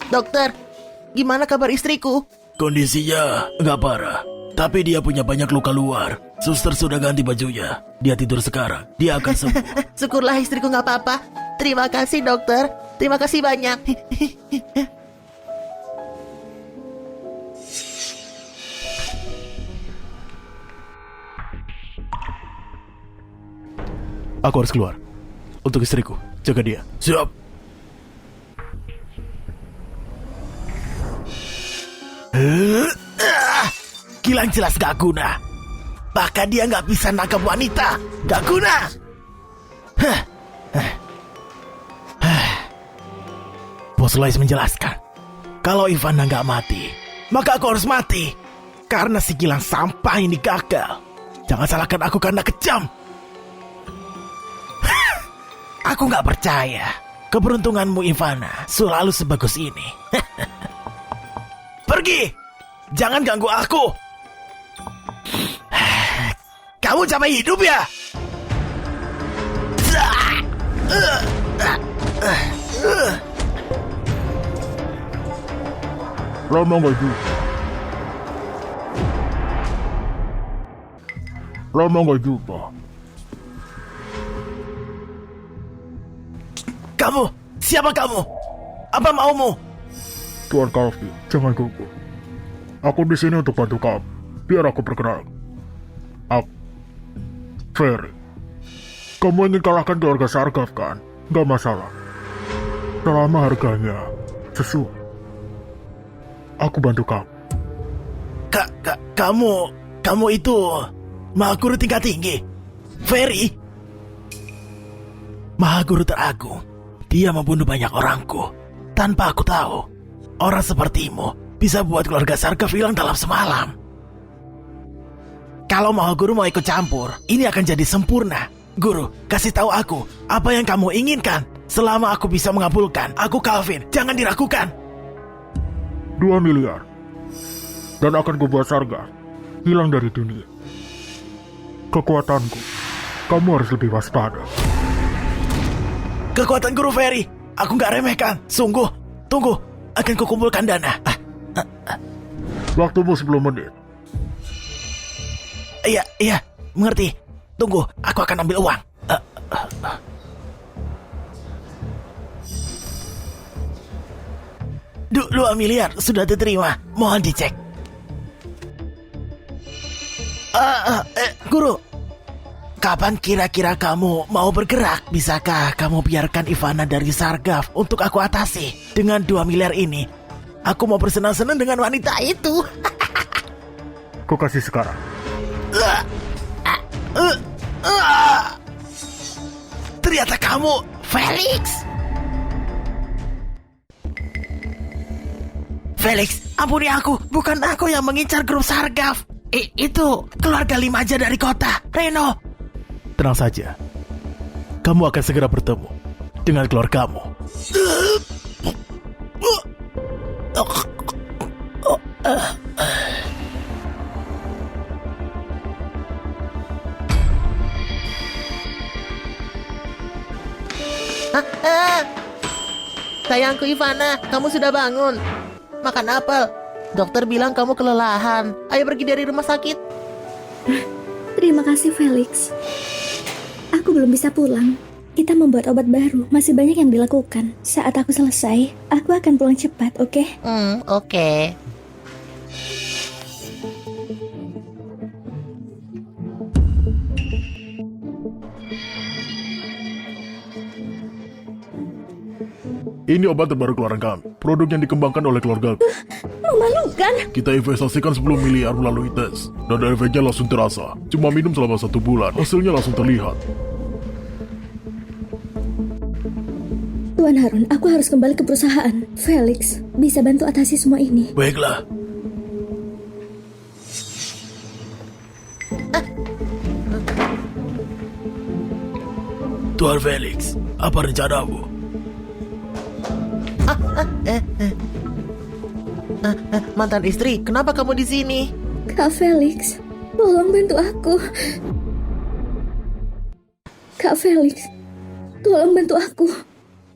Dokter, gimana kabar istriku? Kondisinya nggak parah, tapi dia punya banyak luka luar. Suster sudah ganti bajunya. Dia tidur sekarang. Dia akan sembuh. Syukurlah istriku nggak apa-apa. Terima kasih dokter. Terima kasih banyak. Aku harus keluar. Untuk istriku, jaga dia. Siap. Gilang jelas gak guna. Bahkan dia gak bisa nangkap wanita. Gak guna. Bos Lais menjelaskan, kalau Ivana gak mati, maka aku harus mati. Karena si Gilang sampah ini gagal. Jangan salahkan aku karena kejam. Aku gak percaya keberuntunganmu Ivana selalu sebagus ini. Pergi! Jangan ganggu aku! Kamu capek hidup ya? Rama Maju. lama nggak jumpa. Kamu, siapa kamu? Apa maumu? Tuan Calvin, jangan gugup. Aku di sini untuk bantu kamu. Biar aku berkenalan. Aku, Ferry. Kamu ingin kalahkan keluarga Sargaf kan? Gak masalah. Selama harganya sesuai. Aku bantu kamu. Kamu itu Mahaguru tingkat tinggi, Ferry. Mahaguru teragung. Dia membunuh banyak orangku tanpa aku tahu. Orang sepertimu bisa buat keluarga Sargaf hilang dalam semalam. Kalau Mahaguru mau ikut campur, ini akan jadi sempurna. Guru, kasih tahu aku apa yang kamu inginkan. Selama aku bisa mengabulkan, aku Calvin, jangan diragukan. 2 miliar. Dan akan kubuat Sargaf hilang dari dunia. Kekuatanku, kamu harus lebih waspada. Kekuatan Guru Ferry, aku nggak remehkan. Sungguh, tunggu, akan kukumpulkan dana. Waktumu 10 menit. Iya, mengerti. Tunggu, aku akan ambil uang. 2 miliar sudah diterima. Mohon dicek. Guru, kapan kira-kira kamu mau bergerak? Bisakah kamu biarkan Ivana dari Sargaf untuk aku atasi? Dengan 2 miliar ini, aku mau bersenang-senang dengan wanita itu. Kau kasih sekarang. Ternyata kamu, Felix. Felix, ampuni aku. Bukan aku yang mengincar grup Sargaf. Itu keluarga Limaja dari kota, Reno. Tenang saja. Kamu akan segera bertemu dengan keluargamu. Sayangku Ivana, kamu sudah bangun. Makan apel. Dokter bilang kamu kelelahan. Ayo pergi dari rumah sakit. Terima kasih, Felix. Aku belum bisa pulang. Kita membuat obat baru. Masih banyak yang dilakukan. Saat aku selesai, aku akan pulang cepat, oke? Oke. Ini obat terbaru keluaran kami. Produk yang dikembangkan oleh keluarga. Memalukan. Kita investasikan 10 miliar melalui tes. Dan efeknya langsung terasa. Cuma minum selama 1 bulan. Hasilnya langsung terlihat. Tuan Harun, aku harus kembali ke perusahaan. Felix, bisa bantu atasi semua ini. Baiklah. Tuan Felix, apa rencanamu? Mantan istri, kenapa kamu di sini? Kak Felix, tolong bantu aku. Kak Felix, tolong bantu aku.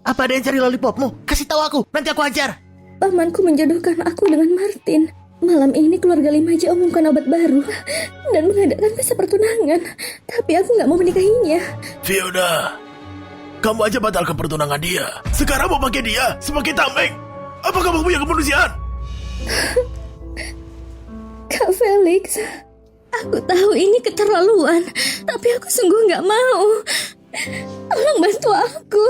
Apa ada yang cari lollipopmu? Kasih tahu aku, nanti aku ajar. Pamanku menjodohkan aku dengan Martin. Malam ini keluarga Limaja umumkan obat baru dan mengadakan pesta pertunangan. Tapi aku nggak mau menikahinya. Fiona, kamu aja batalkan pertunangan dia. Sekarang mau pakai dia sebagai tameng. Apa kamu punya kemanusiaan? Kak Felix, aku tahu ini keterlaluan, tapi aku sungguh nggak mau. Tolong bantu aku.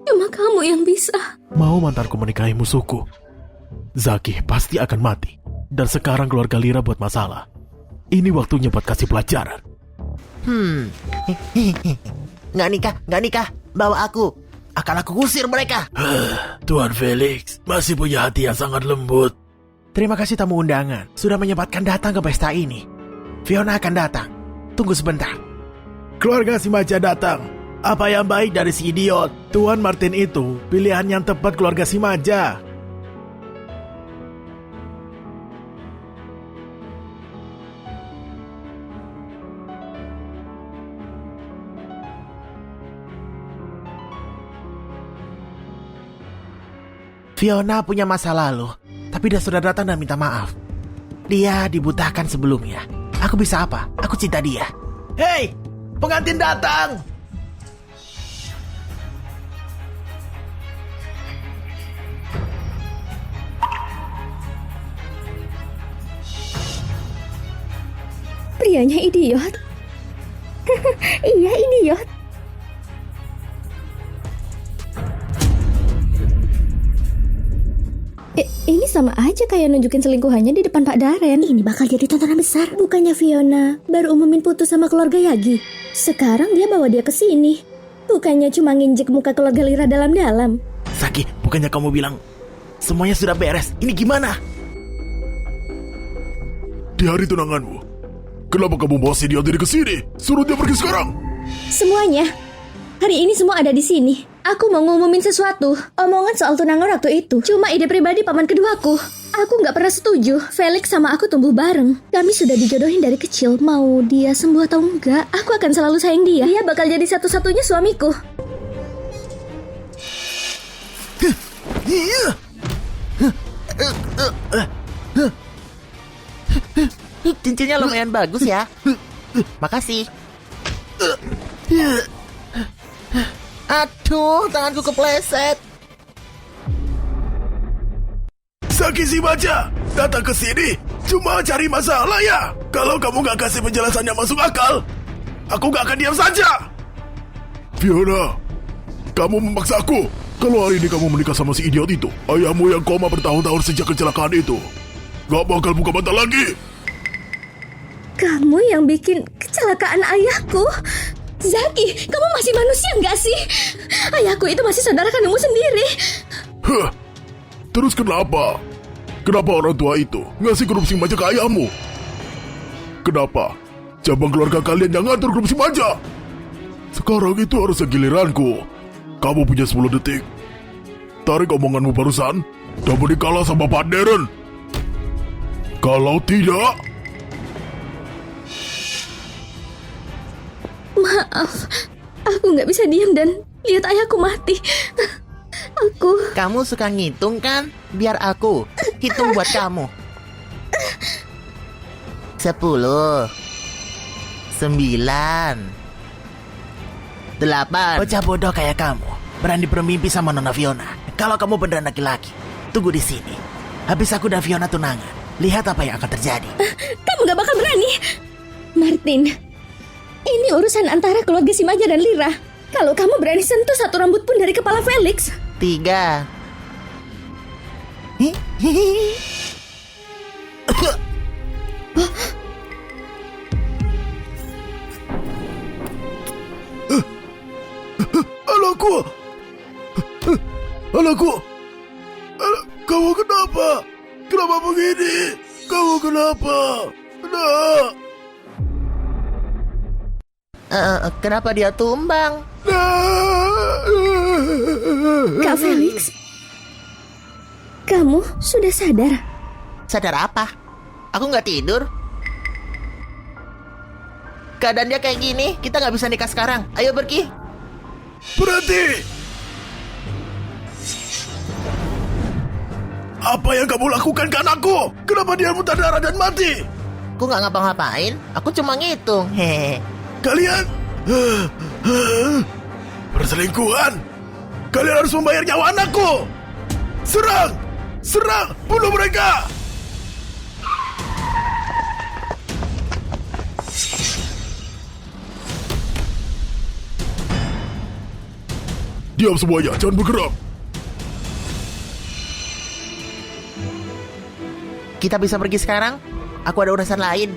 Cuma kamu yang bisa. Mau mantanku menikahi musuhku? Zaki pasti akan mati. Dan sekarang keluarga Lira buat masalah. Ini waktunya buat kasih pelajaran. Nggak nikah. Bawa aku. Akan aku usir mereka. Tuan Felix masih punya hati yang sangat lembut. Terima kasih tamu undangan. Sudah menyempatkan datang ke pesta ini. Fiona akan datang. Tunggu sebentar. Keluarga si Maja datang. Apa yang baik dari si idiot? Tuan Martin itu pilihan yang tepat keluarga si Maja. Fiona punya masa lalu, tapi dia sudah datang dan minta maaf. Dia dibutahkan sebelumnya. Aku bisa apa? Aku cinta dia. Hei, pengantin datang! Prianya idiot. Iya, idiot. Ini sama aja kayak nunjukin selingkuhannya di depan Pak Daren. Ini bakal jadi tontonan besar. Bukannya Fiona baru umumin putus sama keluarga Yagi. Sekarang dia bawa dia ke sini. Bukannya cuma nginjek muka keluarga Lira dalam-dalam. Saki, bukannya kamu bilang semuanya sudah beres? Ini gimana? Di hari tunanganmu, kenapa kamu bawa si idiot ini ke sini? Suruh dia pergi sekarang. Semuanya. Hari ini semua ada di sini. Aku mau ngumumin sesuatu. Omongan soal tunangan waktu itu cuma ide pribadi paman keduaku. Aku nggak pernah setuju Felix sama aku tumbuh bareng. Kami sudah dijodohin dari kecil. Mau dia sembuh atau enggak, aku akan selalu sayang dia. Dia bakal jadi satu-satunya suamiku. Cincinnya lumayan bagus ya. Makasih. Aduh, tanganku kepleset. Saki si baca datang ke sini cuma cari masalah ya. Kalau kamu gak kasih penjelasan yang masuk akal, aku gak akan diam saja. Fiona, kamu memaksa aku. Kalau hari ini kamu menikah sama si idiot itu, ayahmu yang koma bertahun-tahun sejak kecelakaan itu gak bakal buka mata lagi. Kamu yang bikin kecelakaan ayahku. Zaki, kamu masih manusia nggak sih? Ayahku itu masih saudara kandungmu sendiri. Hah, terus kenapa? Kenapa orang tua itu ngasih grup Simaja ke ayahmu? Kenapa cabang keluarga kalian yang ngatur grup Simaja? Sekarang itu harus giliranku. Kamu punya 10 detik. Tarik omonganmu barusan dan beri kalah sama Pak Daren. Kalau tidak... Maaf, aku nggak bisa diam dan lihat ayahku mati. Kamu suka ngitung kan? Biar aku hitung buat kamu. 10 9 8. Bocah bodoh kayak kamu berani bermimpi sama Nona Fiona. Kalau kamu beneran laki-laki, tunggu di sini. Habis aku dan Fiona tunangan, lihat apa yang akan terjadi. Kamu gak bakal berani. Martin, ini urusan antara keluarga Simaja dan Lira. Kalau kamu berani sentuh satu rambut pun dari kepala Felix. 3. Anakku! Anakku! Kamu kenapa? Kenapa begini? Kamu kenapa? Nak! Kenapa dia tumbang? Kak Felix, kamu sudah sadar? Sadar apa? Aku nggak tidur. Keadaan dia kayak gini, kita nggak bisa nikah sekarang. Ayo pergi. Berhenti! Apa yang kamu lakukan ke anakku? Kenapa dia muntah darah dan mati? Aku nggak ngapa-ngapain. Aku cuma ngitung. Hehe. Kalian perselingkuhan. Kalian harus membayar nyawa anakku. Serang! Serang! Bunuh mereka! Diam semuanya, jangan bergerak. Kita bisa pergi sekarang? Aku ada urusan lain.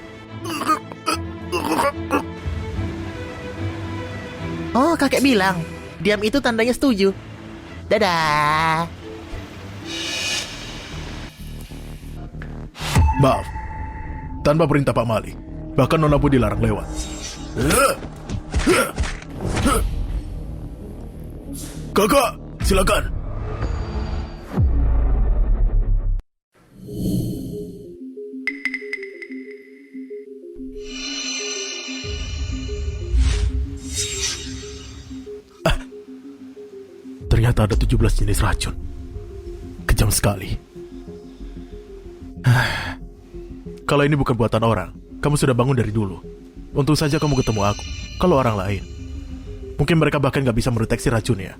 Oh, kakek bilang diam itu tandanya setuju. Dadah. Maaf, tanpa perintah Pak Malik, bahkan Nona pun dilarang lewat. Kakak, silakan. Ternyata ada 17 jenis racun. Kejam sekali. Kalau ini bukan buatan orang, kamu sudah bangun dari dulu. Untung saja kamu ketemu aku. Kalau orang lain, mungkin mereka bahkan gak bisa mendeteksi racunnya.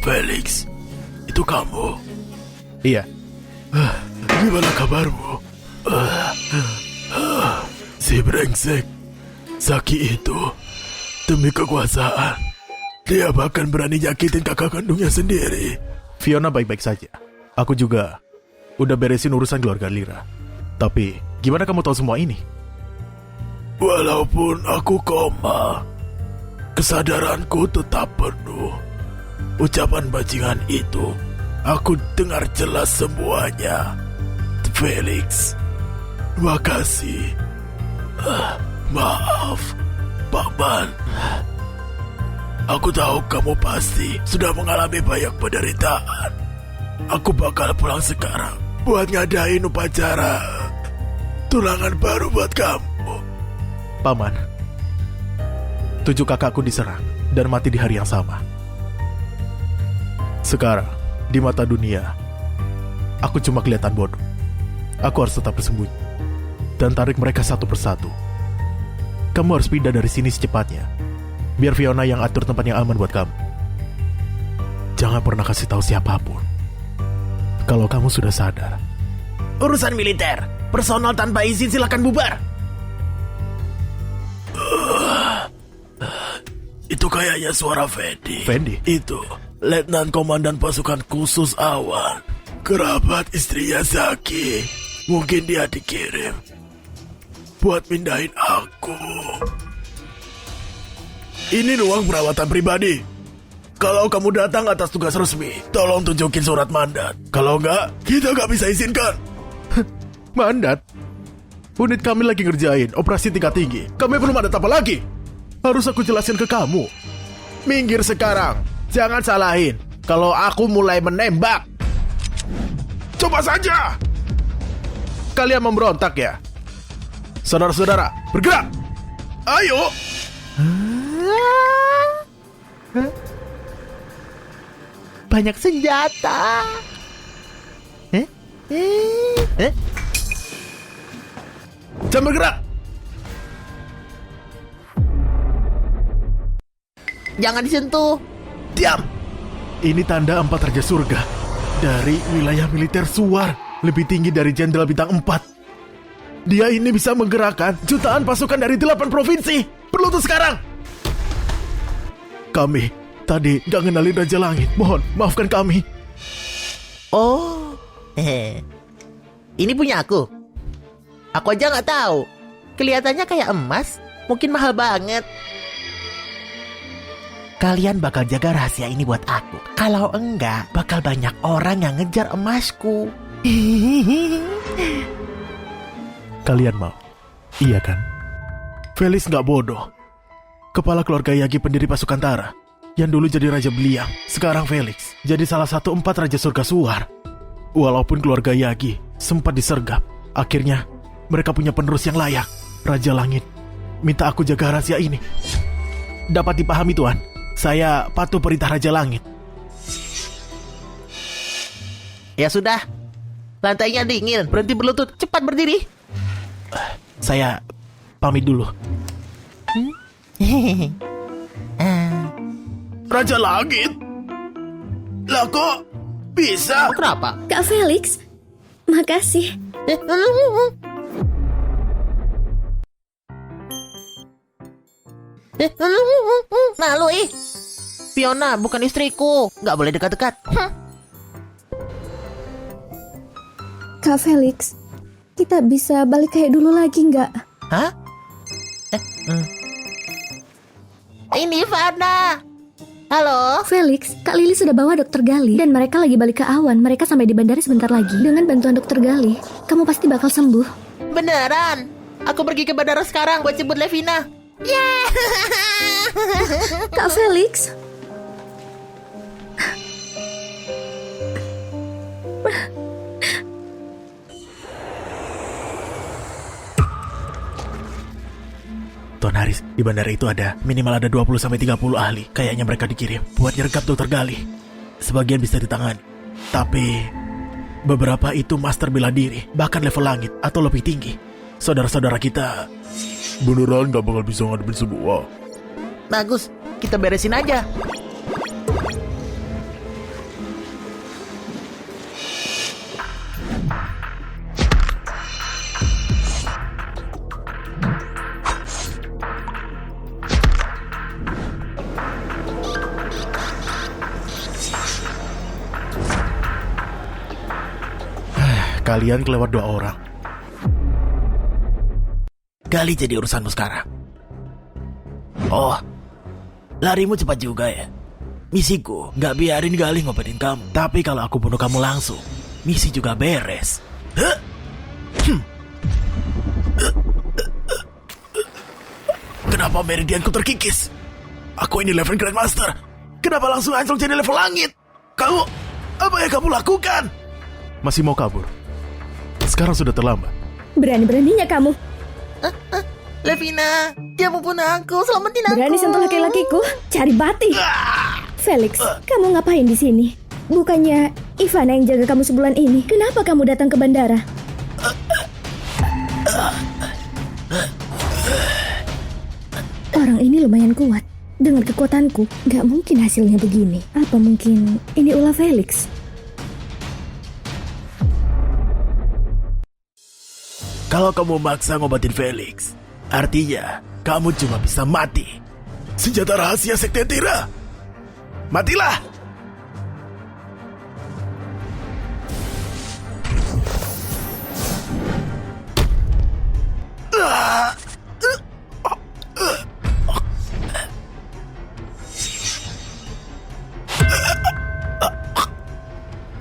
Felix, itu kamu? Iya, Gimana kabarmu? Si brengsek Zaki itu, demi kekuasaan, dia bahkan berani nyakitin kakak kandungnya sendiri. Fiona baik-baik saja. Aku juga udah beresin urusan keluarga Lira. Tapi, gimana kamu tahu semua ini? Walaupun aku koma, kesadaranku tetap penuh. Ucapan bajingan itu, aku dengar jelas semuanya. Felix, makasih. Maaf, Paman. Aku tahu kamu pasti sudah mengalami banyak penderitaan. Aku bakal pulang sekarang buat ngadain upacara tulangan baru buat kamu. Paman, 7 kakakku diserang dan mati di hari yang sama. Sekarang, di mata dunia, aku cuma kelihatan bodoh. Aku harus tetap bersembunyi dan tarik mereka satu persatu. Kamu harus pindah dari sini secepatnya. Biar Fiona yang atur tempat yang aman buat kamu. Jangan pernah kasih tahu siapapun kalau kamu sudah sadar. Urusan militer, personal tanpa izin silakan bubar. Itu kayaknya suara Fendi. Fendi? Itu Letnan Komandan Pasukan Khusus Awan, kerabat istrinya Zaki. Mungkin dia dikirim buat pindahin aku. Ini ruang perawatan pribadi. Kalau kamu datang atas tugas resmi, tolong tunjukin surat mandat. Kalau enggak, kita nggak bisa izinkan. Mandat? Unit kami lagi ngerjain operasi tingkat tinggi. Kami belum mandat apa lagi? Harus aku jelasin ke kamu. Minggir sekarang. Jangan salahin kalau aku mulai menembak. Coba saja. Kalian memberontak ya? Saudara-saudara, bergerak! Ayo. Banyak senjata. Jangan bergerak! Jangan disentuh. Diam! Ini tanda 4 Raja Surga dari wilayah militer Suar, lebih tinggi dari Jenderal Bintang 4. Dia ini bisa menggerakkan jutaan pasukan dari 8 provinsi. Berlutut sekarang! Kami tadi gak ngenalin Raja Langit. Mohon, maafkan kami. Oh, ini punya aku. Aku aja nggak tahu. Kelihatannya kayak emas. Mungkin mahal banget. Kalian bakal jaga rahasia ini buat aku. Kalau enggak, bakal banyak orang yang ngejar emasku. Kalian mau? Iya kan? Felix nggak bodoh. Kepala keluarga Yagi pendiri pasukan Tara, yang dulu jadi Raja Beliang. Sekarang Felix jadi salah satu 4 Raja Surga Suar. Walaupun keluarga Yagi sempat disergap, akhirnya mereka punya penerus yang layak. Raja Langit minta aku jaga rahasia ini. Dapat dipahami, Tuan. Saya patuh perintah Raja Langit. Ya sudah. Lantainya dingin. Berhenti berlutut. Cepat berdiri. Saya pamit dulu. Raja Langit? Lah kok bisa? Kenapa? Kak Felix, makasih. Malu Fiona bukan istriku. Nggak boleh dekat-dekat. Kak Felix, kita bisa balik kayak dulu lagi nggak? Hah? Ini Fana. Halo. Felix, Kak Lili sudah bawa Dokter Gali dan mereka lagi balik ke Awan. Mereka sampai di bandara sebentar lagi. Dengan bantuan Dokter Gali, kamu pasti bakal sembuh. Beneran. Aku pergi ke bandara sekarang buat jemput Levina. Kak Felix, Tuan Haris, di bandara itu ada minimal ada 20-30 ahli. Kayaknya mereka dikirim buat nyergap Dr. Gali. Sebagian bisa ditangani. Tapi beberapa itu master bela diri, bahkan level langit atau lebih tinggi. Saudara-saudara kita Beneran gak bakal bisa ngadepin semua. Bagus, kita beresin aja. kalian kelewat 2 orang. Gali jadi urusanmu sekarang. Oh, larimu cepat juga ya. Misiku gak biarin Gali ngobatin kamu. Tapi kalau aku bunuh kamu langsung, misi juga beres. Kenapa meridianku terkikis? Aku ini level Grandmaster. Kenapa langsung anjlok jadi level langit? Kamu, apa yang kamu lakukan? Masih mau kabur? Sekarang sudah terlambat. Berani-beraninya kamu. Levina, dia mau bunuh aku, selamatin aku. Berani sentuh laki-lakiku, cari bati. Felix, kamu ngapain di sini? Bukannya Ivana yang jaga kamu sebulan ini? Kenapa kamu datang ke bandara? Orang ini lumayan kuat. Dengan kekuatanku, gak mungkin hasilnya begini. Apa mungkin ini ulah Felix? Kalau kamu maksa ngobatin Felix, artinya kamu cuma bisa mati. Senjata rahasia Sekte Tira. Matilah!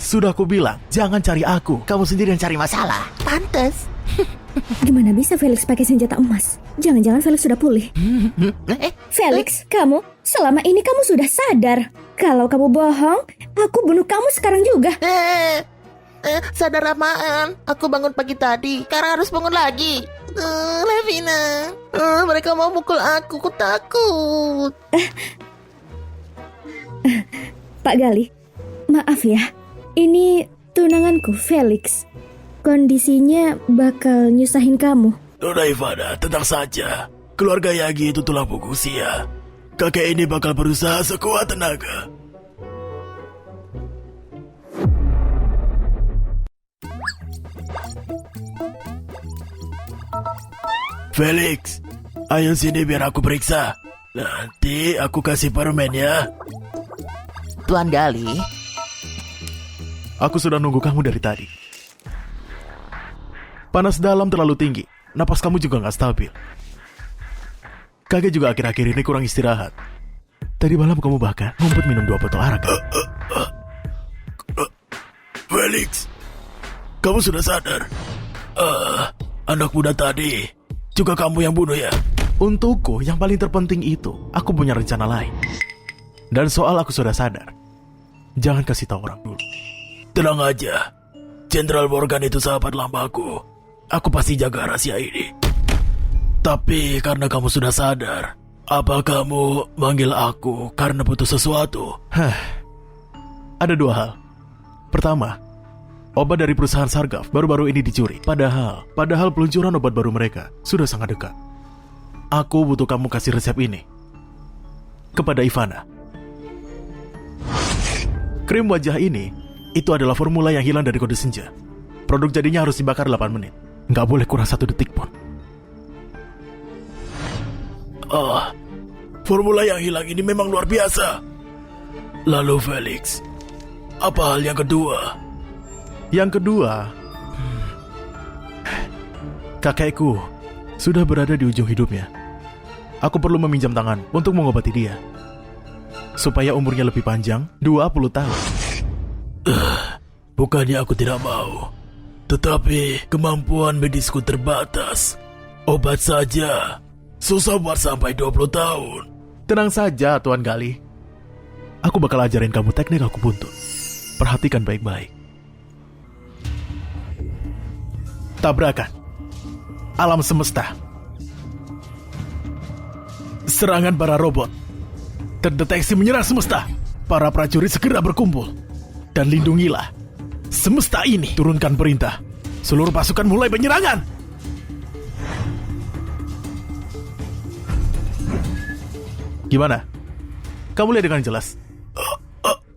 Sudah aku bilang, jangan cari aku. Kamu sendiri yang cari masalah. Pantes. Gimana bisa Felix pakai senjata emas? Jangan-jangan Felix sudah pulih. Felix, kamu, selama ini kamu sudah sadar. Kalau kamu bohong, aku bunuh kamu sekarang juga. Sadar apaan? Aku bangun pagi tadi, sekarang harus bangun lagi. Levina, mereka mau mukul aku takut. Pak Gali, maaf ya. Ini tunanganku, Felix. Kondisinya bakal nyusahin kamu. Nona Ivana, tenang saja. Keluarga Yagi itu tulang punggung Sia. Kakek ini bakal berusaha sekuat tenaga. Felix, ayo sini biar aku periksa. Nanti aku kasih permen ya. Tuan Gali, Aku sudah nunggu kamu dari tadi. Panas dalam terlalu tinggi. Napas kamu juga gak stabil. Kakek juga akhir-akhir ini kurang istirahat. Tadi malam kamu bahkan ngumpet minum 2 botol arak. Felix, kamu sudah sadar? Anak muda tadi juga kamu yang bunuh ya? Untukku yang paling terpenting itu, aku punya rencana lain. Dan soal aku sudah sadar, jangan kasih tahu orang dulu. Tenang aja, Jenderal Morgan itu sahabat lamaku. Aku pasti jaga rahasia ini. Tapi karena kamu sudah sadar, apa kamu manggil aku karena butuh sesuatu? Ada 2 hal. Pertama, obat dari perusahaan Sargaf baru-baru ini dicuri. Padahal peluncuran obat baru mereka sudah sangat dekat. Aku butuh kamu kasih resep ini kepada Ivana. Krim wajah ini, itu adalah formula yang hilang dari kode senja. Produk jadinya harus dibakar 8 menit. Nggak boleh kurang 1 detik pun. Formula yang hilang ini memang luar biasa. Lalu Felix, apa hal yang kedua? Yang kedua, kakekku sudah berada di ujung hidupnya. Aku perlu meminjam tangan untuk mengobati dia, supaya umurnya lebih panjang, 20 tahun. Bukannya aku tidak mau, tetapi kemampuan medisku terbatas. Obat saja susah buat sampai 20 tahun. Tenang saja, Tuan Gali. Aku bakal ajarin kamu teknik aku buntut. Perhatikan baik-baik. Tabrakan. Alam semesta. Serangan para robot. Terdeteksi menyerang semesta. Para prajurit segera berkumpul. Dan lindungilah semesta ini. Turunkan perintah. Seluruh pasukan mulai penyerangan. Gimana? Kamu lihat dengan jelas?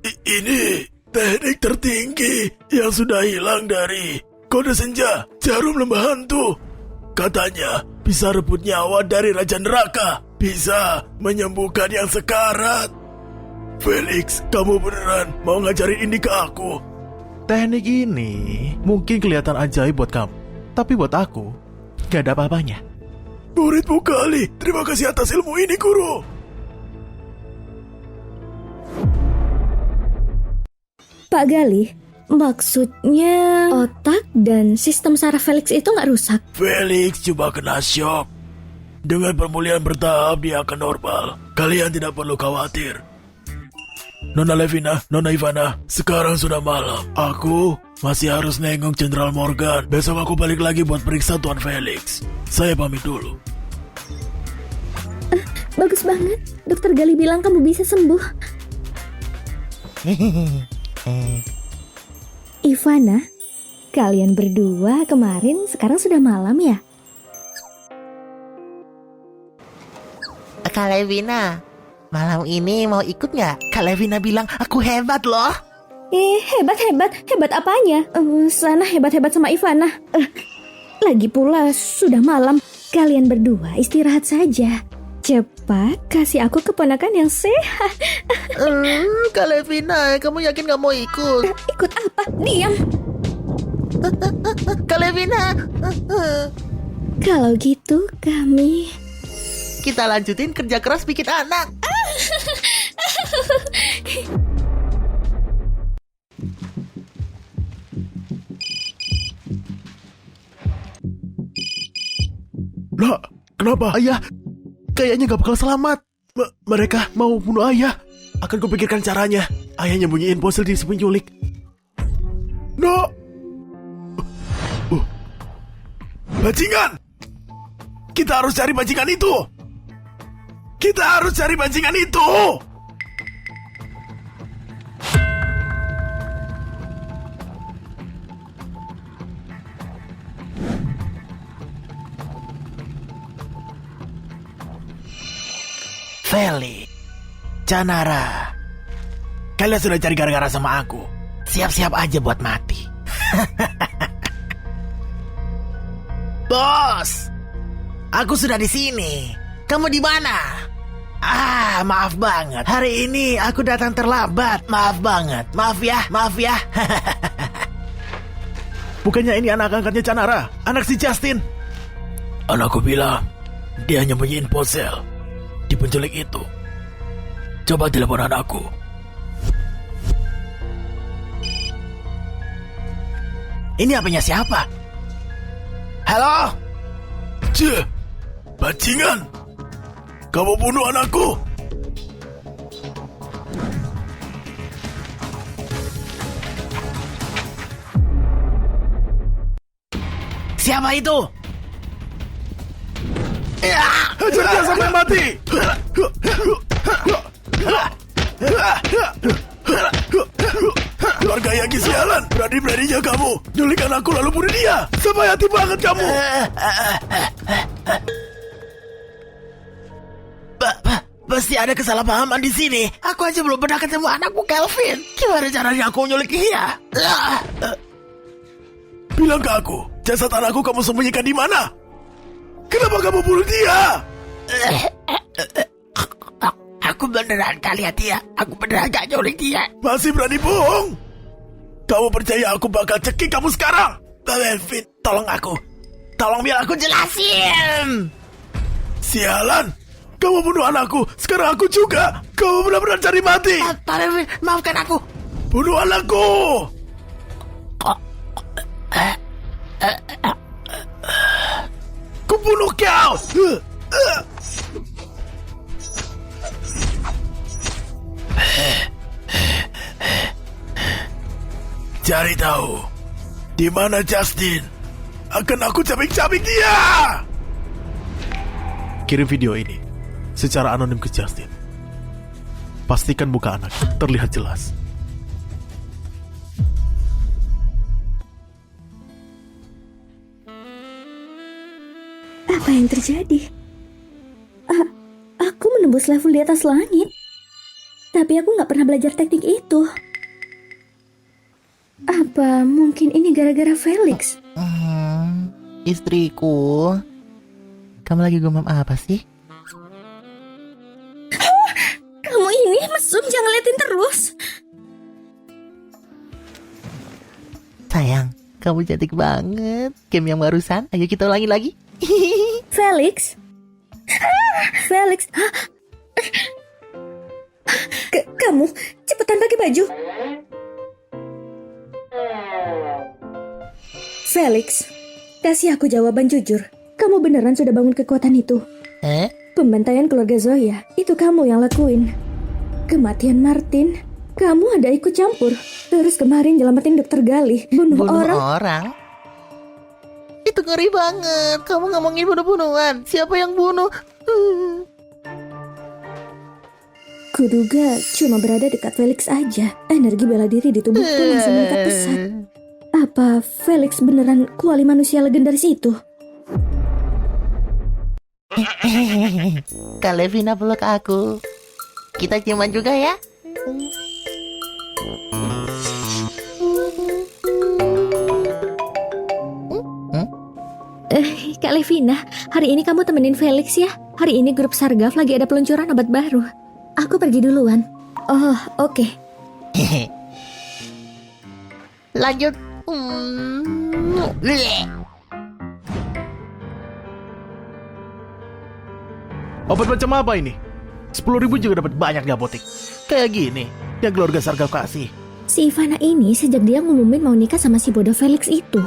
Ini teknik tertinggi yang sudah hilang dari kode senja jarum lembah hantu. Katanya bisa rebut nyawa dari Raja Neraka. Bisa menyembuhkan yang sekarat. Felix, kamu beneran mau ngajarin ini ke aku? Teknik ini mungkin kelihatan ajaib buat kamu. Tapi buat aku, gak ada apa-apanya. Muridmu kali. Terima kasih atas ilmu ini, guru. Pak Galih, maksudnya otak dan sistem saraf Felix itu nggak rusak? Felix cuma kena syok. Dengan pemulihan bertahap dia akan normal. Kalian tidak perlu khawatir. Nona Levina, Nona Ivana, sekarang sudah malam. Aku masih harus nengok Jenderal Morgan. Besok aku balik lagi buat periksa Tuan Felix. Saya pamit dulu. Bagus banget. Dokter Galih bilang kamu bisa sembuh. Ivana, kalian berdua kemarin sekarang sudah malam ya? Kak Levina, malam ini mau ikut nggak? Kak Levina bilang aku hebat loh. Hebat apanya? Sana hebat-hebat sama Ivana. Lagi pula sudah malam. Kalian berdua istirahat saja. Cepat kasih aku keponakan yang sehat. Kak Levina, kamu yakin nggak mau ikut? Ikut apa? Diam. Kak Levina, Kalau gitu kami... kita lanjutin kerja keras bikin anak. Nah, kenapa? Ayah, kayaknya gak bakal selamat. Mereka mau bunuh ayah. Akan kupikirkan caranya. Ayah nyembunyiin ponsel di si penculik. No! Bajingan! Kita harus cari bajingan itu! Kita harus cari bajingan itu! Feli, Canara, kalian sudah cari gara-gara sama aku. Siap-siap aja buat mati. Bos, aku sudah di sini. Kamu di mana? Maaf banget. Hari ini aku datang terlambat. Maaf banget. Maaf ya. Bukannya ini anak angkatnya Canara, anak si Justin. Anakku bilang, dia nyembunyiin ponsel di penculik itu. Coba telepon anakku. Ini apanya siapa? Halo? Bajingan! Kamu bunuh anakku! Siapa itu? Hajar dia sampai mati! Keluarga Yagi sialan! Berani-beraninya kamu nyulik anakku lalu bunuh dia! Sampai hati banget kamu! Pasti ada kesalahpahaman di sini. Aku aja belum pernah ketemu anakku Kelvin. Gimana caranya aku nyulik dia? Bilang ke aku, jasad anakku kamu sembunyikan di mana? Kenapa kamu bunuh dia? Aku beneran gak lihat dia. Aku beneran gak nyulik dia. Masih berani bohong? Kamu percaya aku bakal cekik kamu sekarang? Kelvin, tolong aku. Tolong biar aku jelasin. Sialan! Kamu bunuh anakku, sekarang aku juga. Kamu benar-benar cari mati. Pak Kelvin, maafkan aku. Bunuh anakku. Kubunuh kau. Cari tahu di mana Justin. Akan aku cabik-cabik dia. Kirim video ini secara anonim ke Justin. Pastikan muka anak terlihat jelas. Apa yang terjadi? Aku menembus level di atas langit. Tapi aku nggak pernah belajar teknik itu. Apa mungkin ini gara-gara Felix? Istriku, kamu lagi gumam apa sih? Kamu ini mesum, jangan liatin terus. Sayang, kamu cantik banget. Game yang barusan, ayo kita ulangi lagi. Felix? Felix? Kamu, cepetan pakai baju. Felix, kasih aku jawaban jujur. Kamu beneran sudah bangun kekuatan itu? Pembantaian keluarga Zoya, itu kamu yang lakuin. Kematian Martin, kamu ada ikut campur. Terus kemarin nyelamatin Dokter Galih, bunuh orang. Itu ngeri banget. Kamu ngomongin bunuh-bunuhan. Siapa yang bunuh? Kuduga cuma berada dekat Felix aja. Energi bela diri di tubuhku langsung meningkat pesat. Apa Felix beneran kuali manusia legendaris itu? Kak Levina peluk aku. Kita ciuman juga ya. Kak Levina, hari ini kamu temenin Felix ya. Hari ini grup Sargaf lagi ada peluncuran obat baru. Aku pergi duluan. Oh, oke. Lanjut. Obat macam apa ini? 10.000 juga dapat banyak di apotek. Kayak gini, yang keluarga Sargaf kasih. Si Ivana ini sejak dia ngumumin mau nikah sama si bodoh Felix itu,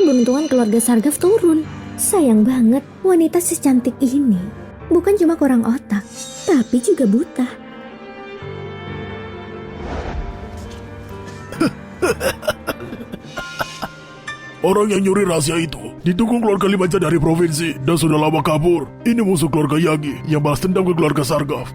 keberuntungan keluarga Sargaf turun. Sayang banget, wanita secantik ini bukan cuma kurang otak, tapi juga buta. Orang yang nyuri rahasia itu didukung keluarga Limaja dari provinsi dan sudah lama kabur. Ini musuh keluarga Yagi yang balas dendam ke keluarga Sargaf.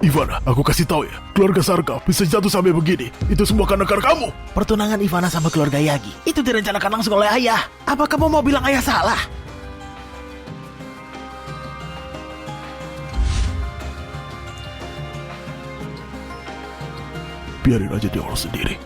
Ivana, aku kasih tahu ya, keluarga Sargaf bisa jatuh sampai begini. Itu semua karena kamu. Pertunangan Ivana sama keluarga Yagi itu direncanakan langsung oleh ayah. Apa kamu mau bilang ayah salah? Biarin aja dia urus sendiri.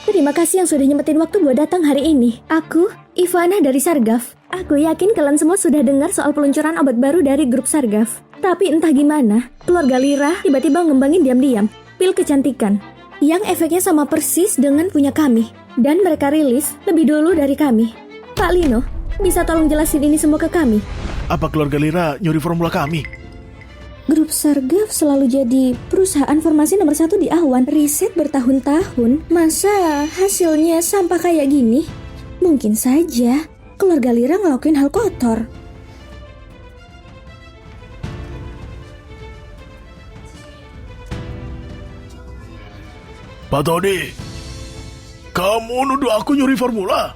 Terima kasih yang sudah nyempetin waktu buat datang hari ini. Aku, Ivana dari Sargaf. Aku yakin kalian semua sudah dengar soal peluncuran obat baru dari grup Sargaf. Tapi entah gimana, keluarga Lira tiba-tiba ngembangin diam-diam pil kecantikan yang efeknya sama persis dengan punya kami. Dan mereka rilis lebih dulu dari kami. Pak Lino, bisa tolong jelasin ini semua ke kami? Apa keluarga Lira nyuri formula kami? Grup Sargaf selalu jadi perusahaan farmasi nomor 1 di awan. Riset bertahun-tahun, masa hasilnya sampah kayak gini? Mungkin saja keluarga Lira ngelakuin hal kotor. Pak Tony, kamu nuduh aku nyuri formula?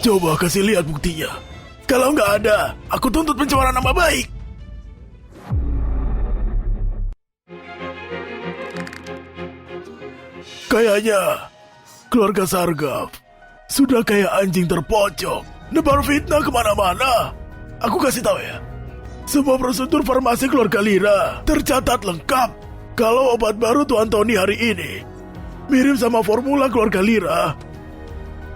Coba kasih lihat buktinya. Kalau nggak ada, aku tuntut pencemaran nama baik. Kayaknya keluarga Sargaf sudah kayak anjing terpojok, nebar fitnah kemana-mana. Aku kasih tahu ya, semua prosedur farmasi keluarga Lira tercatat lengkap. Kalau obat baru Tuan Tony hari ini mirip sama formula keluarga Lira,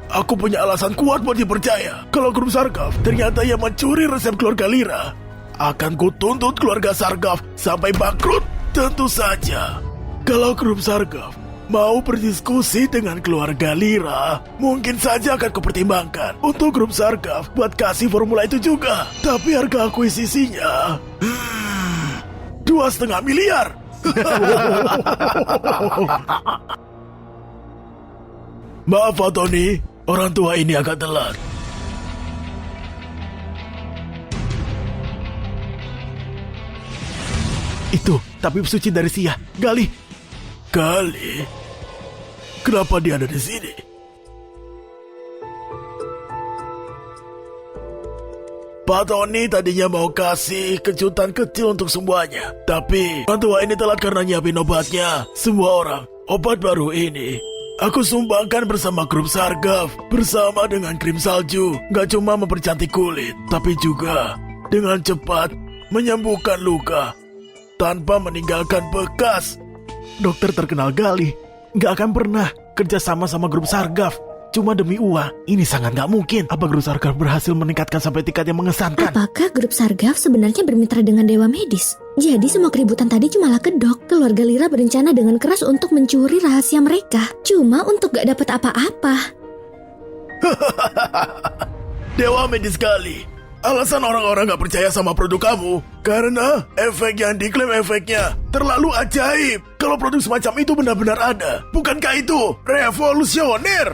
aku punya alasan kuat buat dipercaya. Kalau grup Sargaf ternyata yang mencuri resep keluarga Lira, akan kutuntut keluarga Sargaf sampai bangkrut. Tentu saja, kalau grup Sargaf mau berdiskusi dengan keluarga Lira, mungkin saja akan kupertimbangkan untuk grup Sargaf buat kasih formula itu juga. Tapi harga akuisisinya 2,5 miliar. Maaf Pak Tony, orang tua ini agak telat. Itu tabib suci dari Sia, Galih. Galih? Kenapa dia ada di sini? Pak Tony tadinya mau kasih kejutan kecil untuk semuanya. Tapi orang tua ini telat karena nyiapin obatnya. Semua orang, obat baru ini aku sumbangkan bersama grup Sargaf. Bersama dengan krim salju. Gak cuma mempercantik kulit, tapi juga dengan cepat menyembuhkan luka tanpa meninggalkan bekas. Dokter terkenal Galih nggak akan pernah kerja sama grup Sargaf cuma demi uang. Ini sangat nggak mungkin. Apa grup Sargaf berhasil meningkatkan sampai tingkat yang mengesankan? Apakah grup Sargaf sebenarnya bermitra dengan Dewa Medis? Jadi semua keributan tadi cuma lah kedok. Keluarga Lira berencana dengan keras untuk mencuri rahasia mereka. Cuma untuk gak dapat apa-apa. Dewa Medis Galih. Alasan orang-orang gak percaya sama produk kamu karena efek yang diklaim efeknya terlalu ajaib. Kalau produk semacam itu benar-benar ada, bukankah itu revolusioner?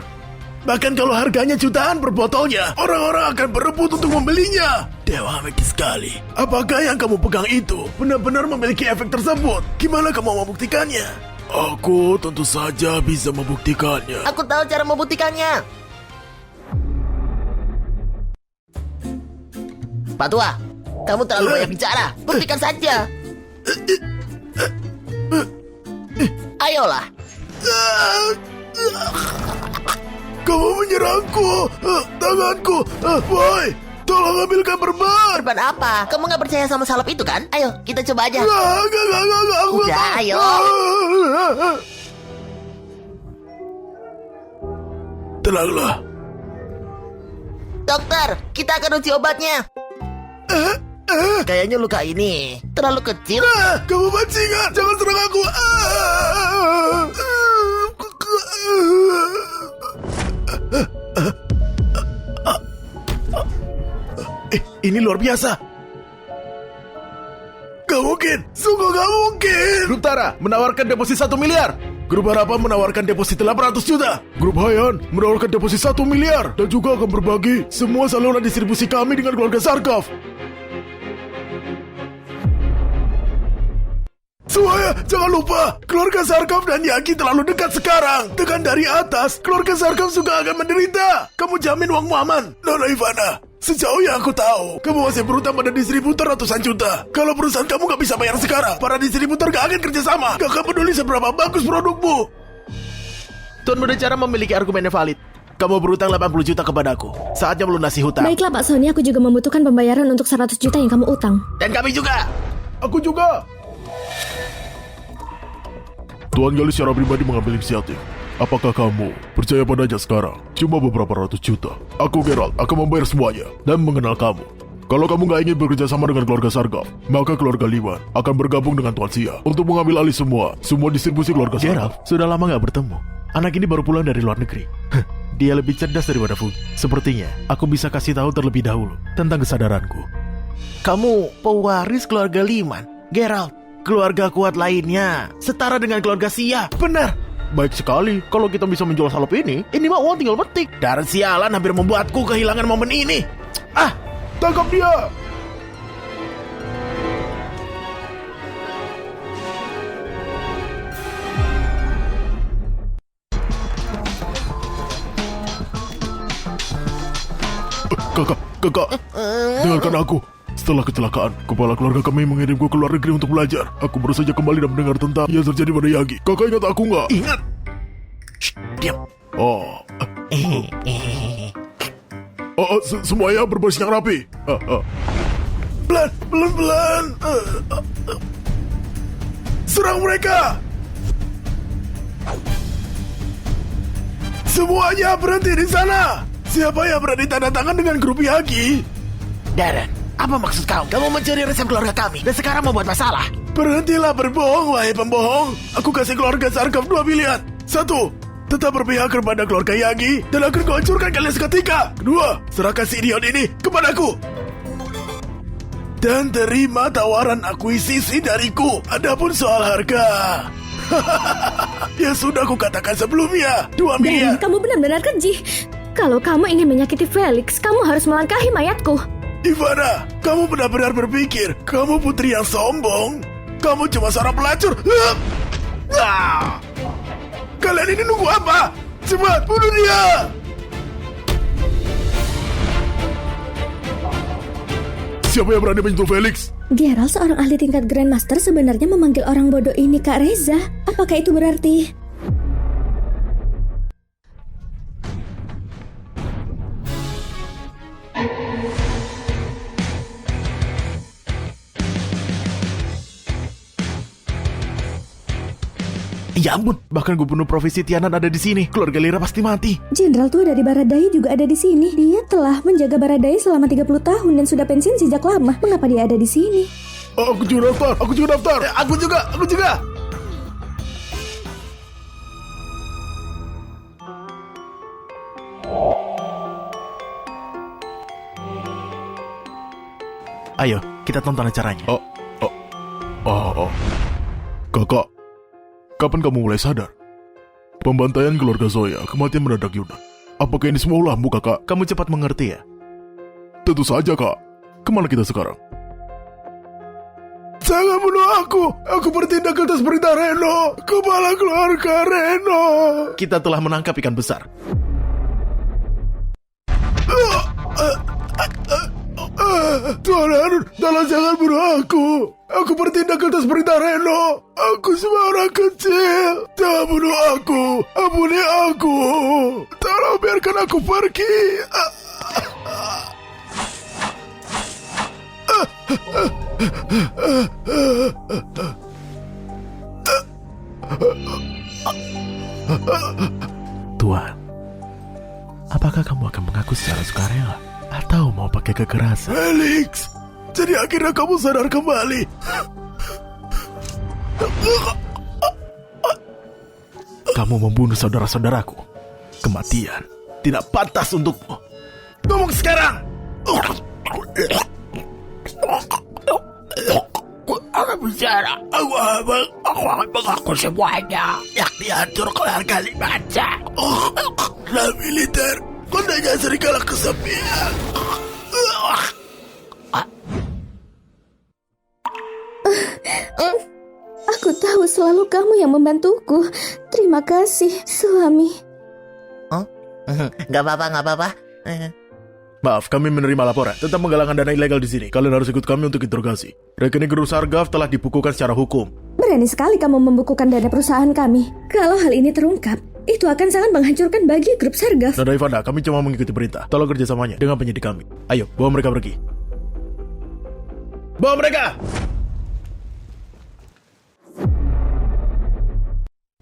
Bahkan kalau harganya jutaan per botolnya, orang-orang akan berebut untuk membelinya. Dewa Medis Galih, apakah yang kamu pegang itu benar-benar memiliki efek tersebut? Gimana kamu membuktikannya? Aku tentu saja bisa membuktikannya. Aku tahu cara membuktikannya. Pak Tua, kamu terlalu banyak bicara. Buktikan saja. Ayolah. Kamu menyerangku. Tanganku. Boy, tolong ambilkan perban. Perban apa? Kamu nggak percaya sama salep itu kan? Ayo, kita coba aja. Enggak. Udah, ayo. Tenanglah. Dokter, kita akan uji obatnya. Kayaknya luka ini terlalu kecil. Kamu bajingan. Jangan serang aku. Ini luar biasa. Gak mungkin. Sungguh gak mungkin. Grup Tara menawarkan deposit 1 miliar. Grup Harapan menawarkan deposit 800 juta. Grup Hayan menawarkan deposit 1 miliar. Dan juga akan berbagi semua saluran distribusi kami dengan keluarga Sarkov. Semuanya, jangan lupa, keluarga Sarkov dan Yagi terlalu dekat sekarang. Tekan dari atas, keluarga Sarkov juga akan menderita. Kamu jamin uangmu aman, Nona Ivana. Sejauh yang aku tahu, kamu masih berutang pada distributor ratusan juta. Kalau perusahaan kamu gak bisa bayar sekarang, para distributor gak akan kerjasama. Gak akan peduli seberapa bagus produkmu. Tuan Muda Cara memiliki argumen yang valid. Kamu berutang 80 juta kepadaku. Saatnya melunasi hutang. Baiklah Pak Sony, aku juga membutuhkan pembayaran untuk 100 juta yang kamu utang. Dan kami juga. Aku juga. Tuan Gali secara pribadi mengambil inisiatif. Apakah kamu percaya padanya sekarang? Cuma beberapa ratus juta. Aku, Geralt, akan membayar semuanya dan mengenal kamu. Kalau kamu gak ingin bekerja sama dengan keluarga Sarkov, maka keluarga Liwan akan bergabung dengan Tuan Sia untuk mengambil alih semua distribusi keluarga Sarkov. Geralt, sudah lama gak bertemu. Anak ini baru pulang dari luar negeri. Dia lebih cerdas daripada Fu. Sepertinya, aku bisa kasih tahu terlebih dahulu tentang kesadaranku. Kamu pewaris keluarga Liman, Geralt. Keluarga kuat lainnya setara dengan keluarga Sia. Benar. Baik sekali. Kalau kita bisa menjual salep ini mah uang tinggal petik. Darah sialan hampir membuatku kehilangan momen ini. Tangkap dia! Kakak, dengarkan aku. Setelah kecelakaan, kepala keluarga kami mengirimku ke luar negeri untuk belajar. Aku baru saja kembali dan mendengar tentang yang terjadi pada Yagi. Kakak ingat aku nggak? Ingat. Shh, diam. Semuanya berbaris yang rapi. Pelan. Serang mereka! Semuanya berhenti di sana! Siapa yang berani tanda tangan dengan grup Yagi? Darren, apa maksud kau? Kamu mencuri resep keluarga kami dan sekarang membuat masalah. Berhentilah berbohong, wahai pembohong. Aku kasih keluarga Sarkov 2 pilihan. 1. Tetap berpihak kepada keluarga Yagi dan akan kuhancurkan kalian seketika. 2. Serahkan si idiot ini kepadaku dan terima tawaran akuisisi dariku. Adapun soal harga, ya sudah kukatakan sebelumnya, 2 miliar. Dan kamu benar-benar keji. Kalau kamu ingin menyakiti Felix, kamu harus melangkahi mayatku. Ivana, kamu benar-benar berpikir kamu putri yang sombong? Kamu cuma seorang pelacur. Kalian ini nunggu apa? Cepat, bunuh dia! Siapa yang berani menyentuh Felix? Geralt, seorang ahli tingkat Grandmaster, sebenarnya memanggil orang bodoh ini Kak Reza. Apakah itu berarti... Ya ampun, bahkan gubernur provinsi Tianan ada di sini. Keluarga Lyra pasti mati. Jenderal tua dari Baradai juga ada di sini. Dia telah menjaga Baradai selama 30 tahun dan sudah pensiun sejak lama. Mengapa dia ada di sini? Aku juga daftar. Aku juga. Ayo, kita tonton acaranya. Kakak, kapan kamu mulai sadar? Pembantaian keluarga Zoya, kematian mendadak Yunan. Apakah ini semua ulahmu, kakak? Kamu cepat mengerti ya? Tentu saja, kak. Kemana kita sekarang? Jangan bunuh aku! Aku bertindak atas perintah Reno! Kepala keluarga Reno! Kita telah menangkap ikan besar. Tuan Harun, tolong jangan bunuh aku! Aku bertindak atas perintah Reno! Aku cuma orang kecil! Jangan bunuh aku! Ampuni aku! Tolong biarkan aku pergi! Tuan, apakah kamu akan mengaku secara sukarela? Atau mau pakai kekerasan? Felix! Jadi akhirnya kamu sadar kembali! Kamu membunuh saudara-saudaraku. Kematian tidak pantas untukmu. Ngomong sekarang! Aku bicara, aku akan mengaku semuanya yang diatur keluarga Limaca. Nah, militer, kondanya serigala kesepian. Aku tahu selalu kamu yang membantuku. Terima kasih, suami. Gak apa-apa. Maaf, kami menerima laporan tentang penggalangan dana ilegal di sini. Kalian harus ikut kami untuk interogasi. Rekening grup Sargaf telah dibukukan secara hukum. Berani sekali kamu membukukan dana perusahaan kami. Kalau hal ini terungkap, itu akan sangat menghancurkan bagi grup Sargaf. Nada Ivana, kami cuma mengikuti perintah. Tolong kerjasamanya dengan penyidik kami. Ayo, bawa mereka pergi. Bawa mereka!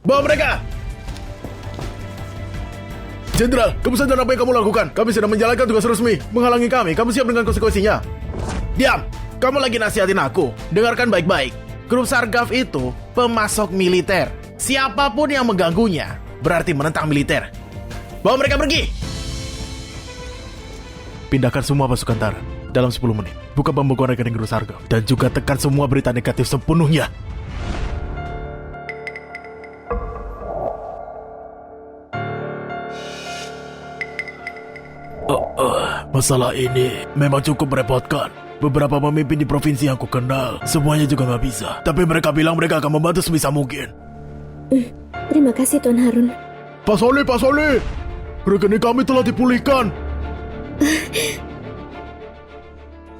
Bawa mereka! Jenderal, kamu sadar apa yang kamu lakukan? Kami sedang menjalankan tugas resmi. Menghalangi kami, kamu siap dengan konsekuensinya. Diam! Kamu lagi nasihatin aku. Dengarkan baik-baik. Grup Sargaf itu pemasok militer. Siapapun yang mengganggunya berarti menentang militer. Bawa mereka pergi! Pindahkan semua pasukan Tara dalam 10 menit. Buka pembekuan rekening grup Sargaf. Dan juga tekan semua berita negatif sepenuhnya. Masalah ini memang cukup merepotkan. Beberapa pemimpin di provinsi yang aku kenal, semuanya juga nggak bisa. Tapi mereka bilang mereka akan membantu sebisa mungkin. Terima kasih, Tuan Harun. Pak Soli! Rekening kami telah dipulihkan.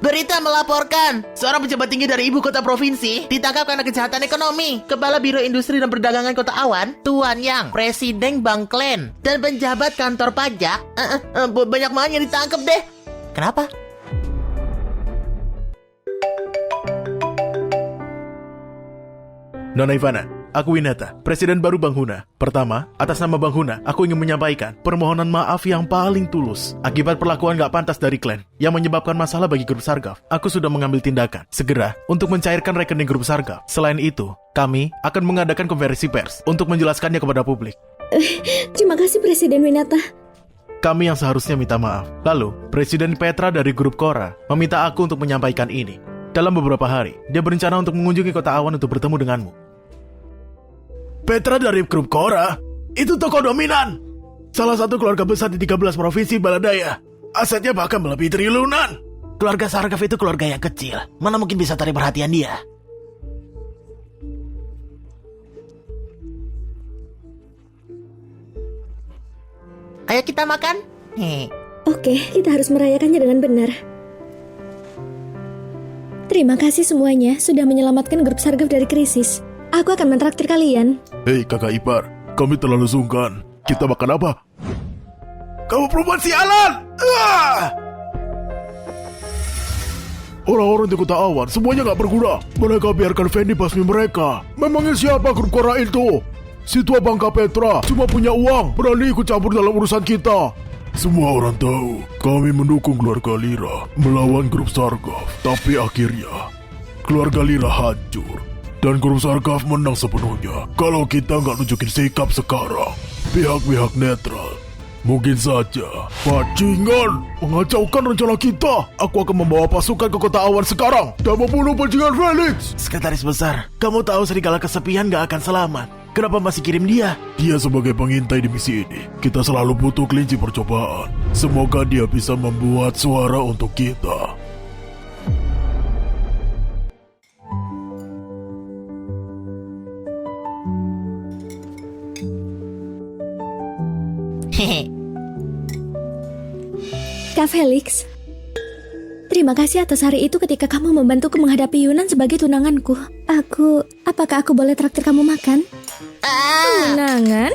Berita melaporkan, seorang pejabat tinggi dari ibu kota provinsi ditangkap karena kejahatan ekonomi. Kepala Biro Industri dan Perdagangan Kota Awan, Tuan Yang, Presiden Bank Klen, dan penjabat kantor pajak. Banyak banget yang ditangkap deh. Kenapa? Nona Ivana, aku Winata, Presiden baru Bank Huna. Pertama, atas nama Bank Huna, aku ingin menyampaikan permohonan maaf yang paling tulus akibat perlakuan gak pantas dari klan yang menyebabkan masalah bagi grup Sargaf. Aku sudah mengambil tindakan segera untuk mencairkan rekening grup Sargaf. Selain itu, kami akan mengadakan konferensi pers untuk menjelaskannya kepada publik. Terima kasih, Presiden Winata. Kami yang seharusnya minta maaf. Lalu, Presiden Petra dari grup Kora meminta aku untuk menyampaikan ini. Dalam beberapa hari, dia berencana untuk mengunjungi Kota Awan untuk bertemu denganmu. Petra dari grup Kora? Itu tokoh dominan. Salah satu keluarga besar di 13 provinsi Baladaya. Asetnya bahkan melebihi triliunan. Keluarga Sargaf itu keluarga yang kecil. Mana mungkin bisa tarik perhatian dia? Ayo kita makan. Oke, kita harus merayakannya dengan benar. Terima kasih semuanya sudah menyelamatkan grup Sargaf dari krisis. Aku akan mentraktir kalian. Hei kakak ipar, kami terlalu sungkan. Kita makan apa? Kamu perempuan sialan! Orang-orang di kota awan semuanya nggak berguna. Mereka biarkan Fendi basmi mereka. Memangnya siapa grup Kora itu? Si tua Bangka Petra cuma punya uang, berani ikut campur dalam urusan kita. Semua orang tahu kami mendukung keluarga Lira melawan grup Sargaf. Tapi akhirnya keluarga Lira hancur dan grup Sargaf menang sepenuhnya. Kalau kita nggak nunjukin sikap sekarang, pihak-pihak netral mungkin saja bajingan mengacaukan rencana kita. Aku akan membawa pasukan ke kota awan sekarang dan membunuh bajingan Felix. Sekretaris besar, kamu tahu serigala kesepian gak akan selamat. Kenapa masih kirim dia? Dia sebagai pengintai di misi ini. Kita selalu butuh kelinci percobaan. Semoga dia bisa membuat suara untuk kita. Hehe. Kak Felix, terima kasih atas hari itu ketika kamu membantuku menghadapi Yunan sebagai tunanganku. Apakah aku boleh traktir kamu makan? Tunangan?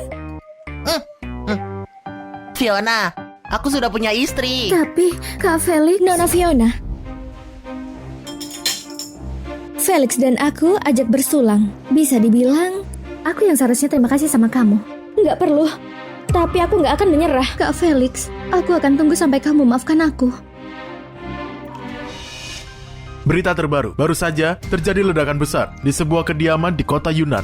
Fiona, aku sudah punya istri. Tapi, Kak Felix, Nona Fiona. Felix dan aku ajak bersulang. Bisa dibilang, aku yang seharusnya terima kasih sama kamu. Nggak perlu. Tapi aku nggak akan menyerah. Kak Felix, aku akan tunggu sampai kamu maafkan aku. Berita terbaru, baru saja terjadi ledakan besar di sebuah kediaman di kota Yunan.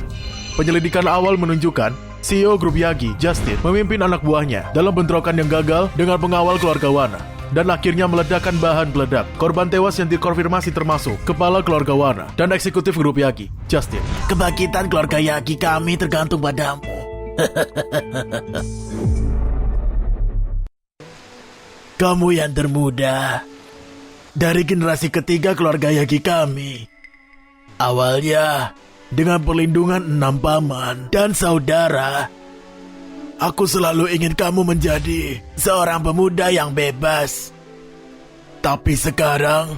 Penyelidikan awal menunjukkan CEO grup Yagi, Justin, memimpin anak buahnya dalam bentrokan yang gagal dengan pengawal keluarga Wana dan akhirnya meledakkan bahan peledak. Korban tewas yang dikonfirmasi termasuk kepala keluarga Wana dan eksekutif grup Yagi, Justin. Kebangkitan keluarga Yagi kami tergantung padamu. Kamu yang termuda dari generasi ketiga keluarga Yagi kami. Awalnya dengan perlindungan 6 paman dan saudara, aku selalu ingin kamu menjadi seorang pemuda yang bebas. Tapi sekarang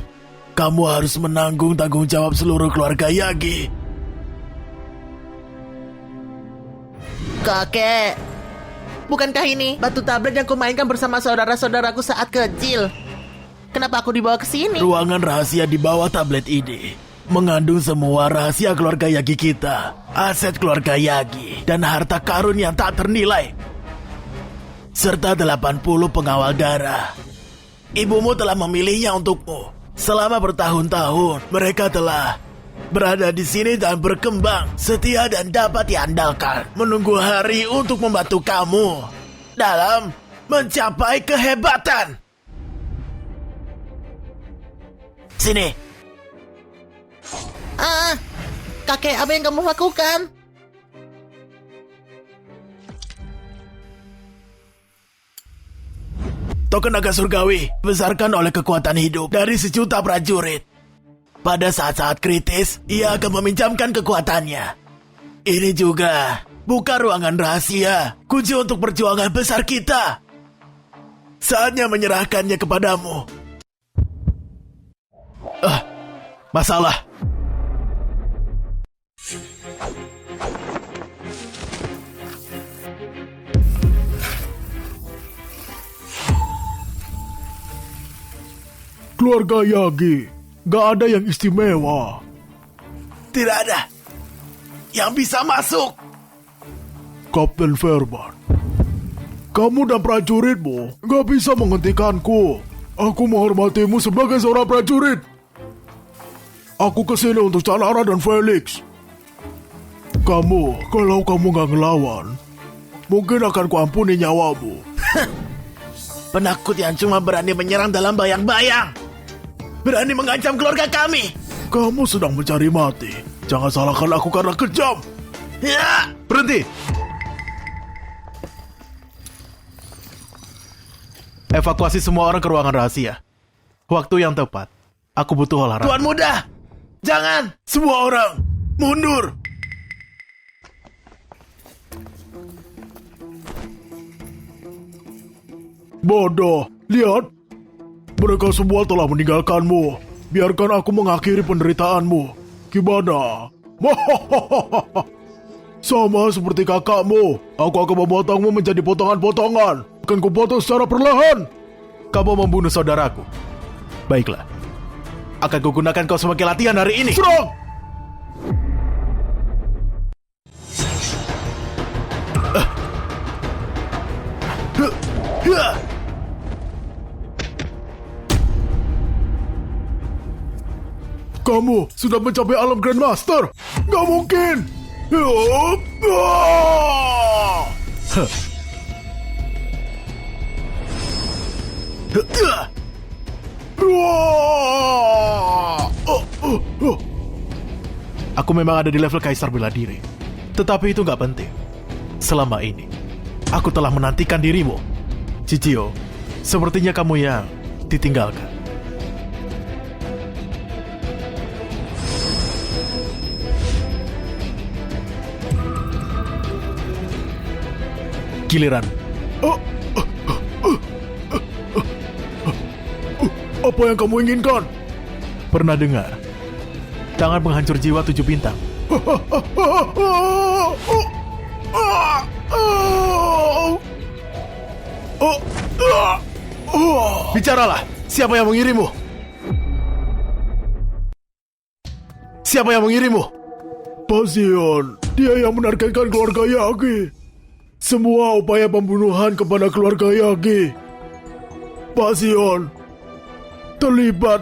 kamu harus menanggung tanggung jawab seluruh keluarga Yagi. Kakek, bukankah ini batu tablet yang kumainkan bersama saudara-saudaraku saat kecil? Kenapa aku dibawa ke sini? Ruangan rahasia di bawah tablet ini mengandung semua rahasia keluarga Yagi kita, aset keluarga Yagi, dan harta karun yang tak ternilai, serta 80 pengawal darah. Ibumu telah memilihnya untukmu. Selama bertahun-tahun, mereka telah berada di sini dan berkembang, setia dan dapat diandalkan, menunggu hari untuk membantu kamu dalam mencapai kehebatan. Sini. Kakek, apa yang kamu lakukan? Token naga surgawi dibesarkan oleh kekuatan hidup dari sejuta prajurit. Pada saat-saat kritis, ia akan meminjamkan kekuatannya. Ini juga buka ruangan rahasia, kunci untuk perjuangan besar kita. Saatnya menyerahkannya kepadamu. Masalah. Keluarga Yagi, gak ada yang istimewa. Tidak ada yang bisa masuk. Kapten Verban, kamu dan prajuritmu gak bisa menghentikanku. Aku menghormatimu sebagai seorang prajurit. Aku kesini untuk Calara dan Felix. Kalau kamu gak ngelawan, mungkin akan kuampuni nyawamu. Penakut yang cuma berani menyerang dalam bayang-bayang. Berani mengancam keluarga kami. Kamu sedang mencari mati. Jangan salahkan aku karena kejam. Ya! Berhenti! Evakuasi semua orang ke ruangan rahasia. Waktu yang tepat. Aku butuh olahraga. Tuan muda, jangan! Semua orang, mundur! Bodoh, lihat. Mereka semua telah meninggalkanmu. biarkan aku mengakhiri penderitaanmu. Gimana? Sama seperti kakakmu, aku akan memotongmu menjadi potongan-potongan. Akan kupotong secara perlahan. Kamu membunuh saudaraku. Baiklah. Akan kugunakan kau sebagai latihan hari ini. Serang! Kamu sudah mencapai alam Grandmaster. Gak mungkin. Aku memang ada di level Kaisar Bela Diri. Tetapi itu nggak penting. Selama ini, aku telah menantikan dirimu. Chichio, sepertinya kamu yang ditinggalkan. Giliran. Apa yang kamu inginkan? Pernah dengar? Tangan penghancur jiwa 7 bintang. Bicaralah, siapa yang mengirimmu? Siapa yang mengirimmu? Pasion, dia yang menargetkan keluarga Yagi. Semua upaya pembunuhan kepada keluarga Yagi. Pasion terlibat.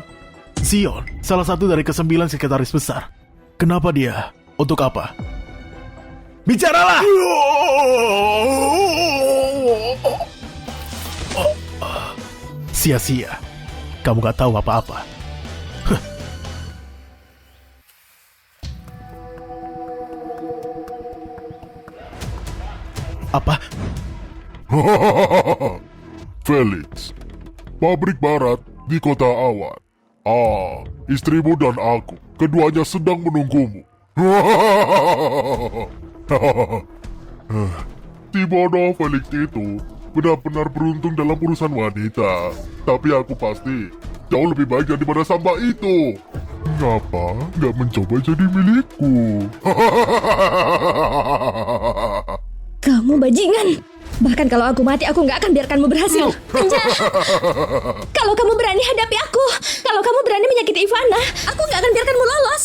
Sion, salah satu dari ke-9 sekretaris besar. Kenapa dia? Untuk apa? Bicaralah! Sia-sia. Kamu gak tahu apa-apa. Apa? Felix, pabrik barat di kota Awan. Istrimu dan aku, keduanya sedang menunggumu. Tibono Felix itu benar-benar beruntung dalam urusan wanita. Tapi aku pasti jauh lebih baik daripada sampah itu. Ngapa nggak mencoba jadi milikku? Kamu bajingan. Bahkan kalau aku mati, aku nggak akan biarkanmu berhasil. Penjahat. Kalau kamu berani hadapi aku, kalau kamu berani menyakiti Ivana, aku nggak akan biarkanmu lolos.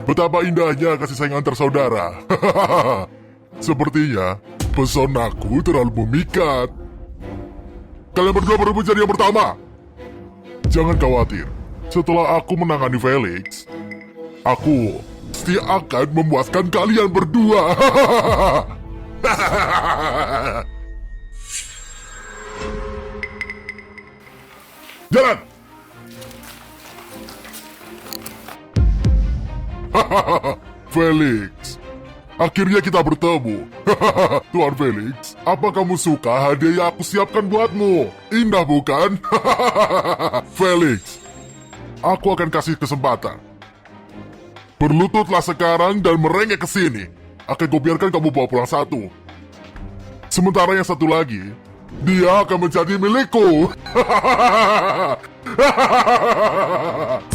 Betapa indahnya kasih sayang antar saudara. Sepertinya pesonaku terlalu memikat. Kalian berdua baru menjadi yang pertama. Jangan khawatir. Setelah aku menangani Felix, aku pasti akan memuaskan kalian berdua. Jalan. Felix, akhirnya kita bertemu. Tuan Felix, apa kamu suka hadiah yang aku siapkan buatmu? Indah bukan? Felix, aku akan kasih kesempatan. Berlututlah sekarang dan merengek ke sini. Akan kubiarkan kamu bawa pulang satu. Sementara yang satu lagi, dia akan menjadi milikku.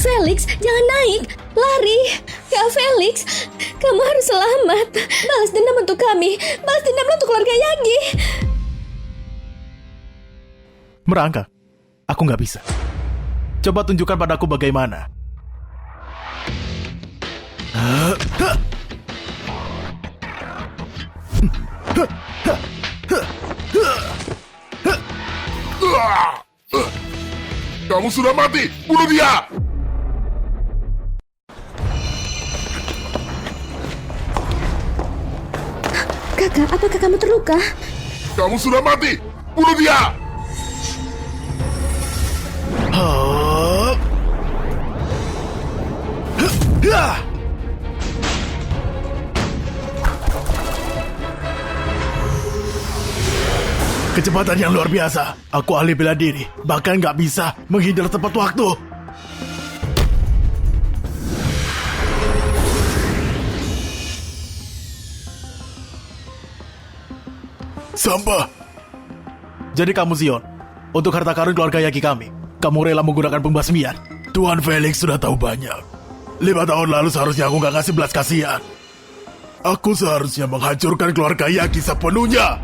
Felix, jangan naik. Lari. Kak Felix, kamu harus selamat. Balas dendam untuk kami. Balas dendam untuk keluarga Yagi. Merangkak. Aku nggak bisa. Coba tunjukkan padaku bagaimana. Kamu sudah mati. Bunuh dia. Kakak, apakah kamu terluka? Kamu sudah mati. Bunuh dia. Kecepatan yang luar biasa. Aku ahli bela diri. Bahkan nggak bisa menghindar tepat waktu. Sampah. Jadi kamu Zion, untuk harta karun keluarga Yagi kami, kamu rela menggunakan pembasmian? Tuan Felix sudah tahu banyak. 5 tahun lalu seharusnya aku nggak ngasih belas kasihan. Aku seharusnya menghancurkan keluarga Yagi sepenuhnya.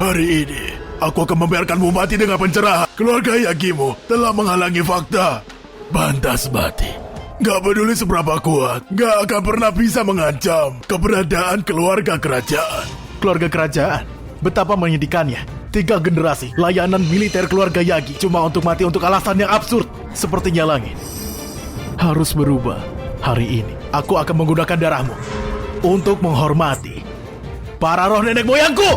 Hari ini, aku akan membiarkanmu mati dengan pencerahan. Keluarga Yagimu telah menghalangi fakta. Pantas mati. Gak peduli seberapa kuat, gak akan pernah bisa mengancam keberadaan keluarga kerajaan. Keluarga kerajaan? Betapa menyedihkannya. 3 generasi layanan militer keluarga Yagi cuma untuk mati untuk alasan yang absurd. Sepertinya langit harus berubah. Hari ini, aku akan menggunakan darahmu untuk menghormati para roh nenek moyangku.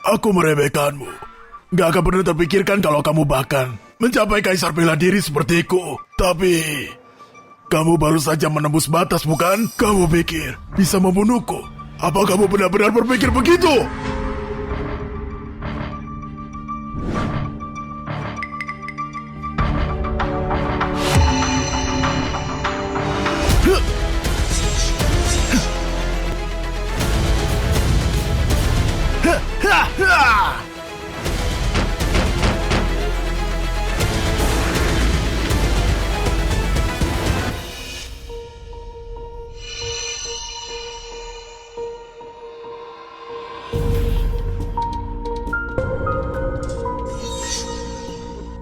Aku meremehkanmu. Gak akan pernah terpikirkan kalau kamu bahkan mencapai kaisar bela diri sepertiku. Tapi kamu baru saja menembus batas, bukan? Kamu pikir bisa membunuhku? Apa kamu benar-benar berpikir begitu?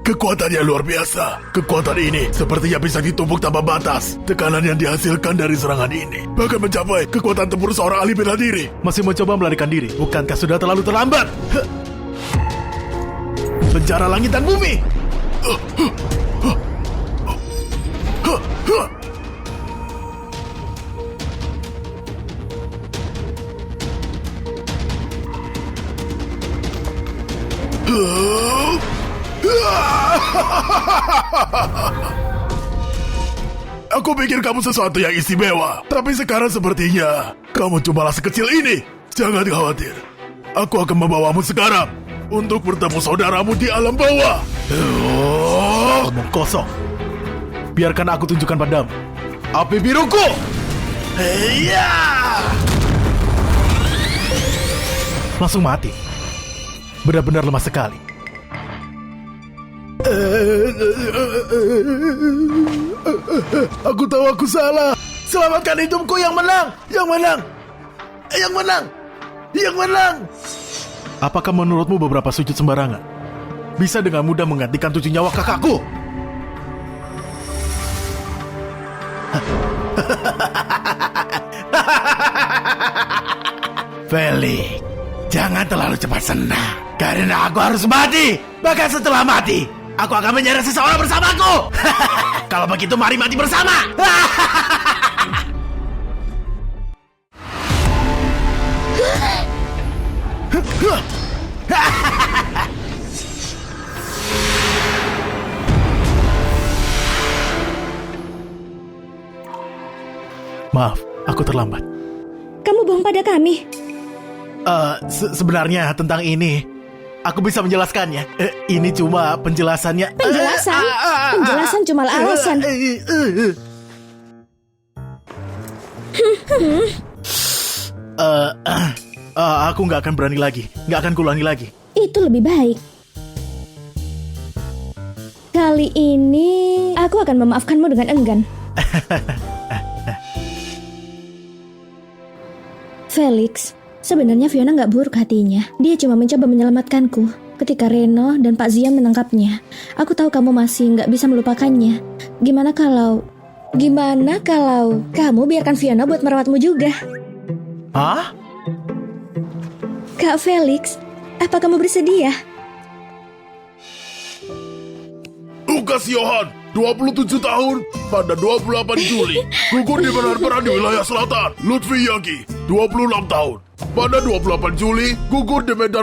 Kekuatannya luar biasa. Kekuatan ini sepertinya bisa ditumpuk tanpa batas. Tekanan yang dihasilkan dari serangan ini bahkan mencapai kekuatan tempur seorang ahli bela diri. Masih mencoba melarikan diri? Bukankah sudah terlalu terlambat? Penjara langit dan bumi. Aku pikir kamu sesuatu yang istimewa, tapi sekarang sepertinya kamu cumalah sekecil ini. Jangan khawatir, aku akan membawamu sekarang untuk bertemu saudaramu di alam bawah. Omong kosong. Biarkan aku tunjukkan padamu api biruku. Heya! Langsung mati. Benar-benar lemah sekali. Aku tahu aku salah. Selamatkan hidupku, yang menang. Yang menang. Yang menang. Yang menang. Apakah menurutmu beberapa sujud sembarangan bisa dengan mudah menggantikan 7 nyawa kakakku? Felix, jangan terlalu cepat senang. Karena aku harus mati. Bahkan setelah mati, aku akan menyeret seseorang bersamaku. Kalau begitu mari mati bersama. Maaf, aku terlambat. Kamu bohong pada kami. Sebenarnya tentang ini, aku bisa menjelaskannya. Ini cuma penjelasannya. Penjelasan? Penjelasan cuma alasan. Aku nggak akan berani lagi. Nggak akan kulangi lagi. Itu lebih baik. Kali ini aku akan memaafkanmu dengan enggan. Felix, sebenarnya Fiona nggak buruk hatinya. Dia cuma mencoba menyelamatkanku ketika Reno dan Pak Zian menangkapnya. Aku tahu kamu masih nggak bisa melupakannya. Gimana kalau kamu biarkan Fiona buat merawatmu juga? Hah? Kak Felix, apa kamu bersedia? Lukas Johan, 27 tahun, pada 28 Juli, gugur di medan perang di wilayah selatan. Lutfi Yagi, 26 tahun, pada 28 Juli, gugur di medan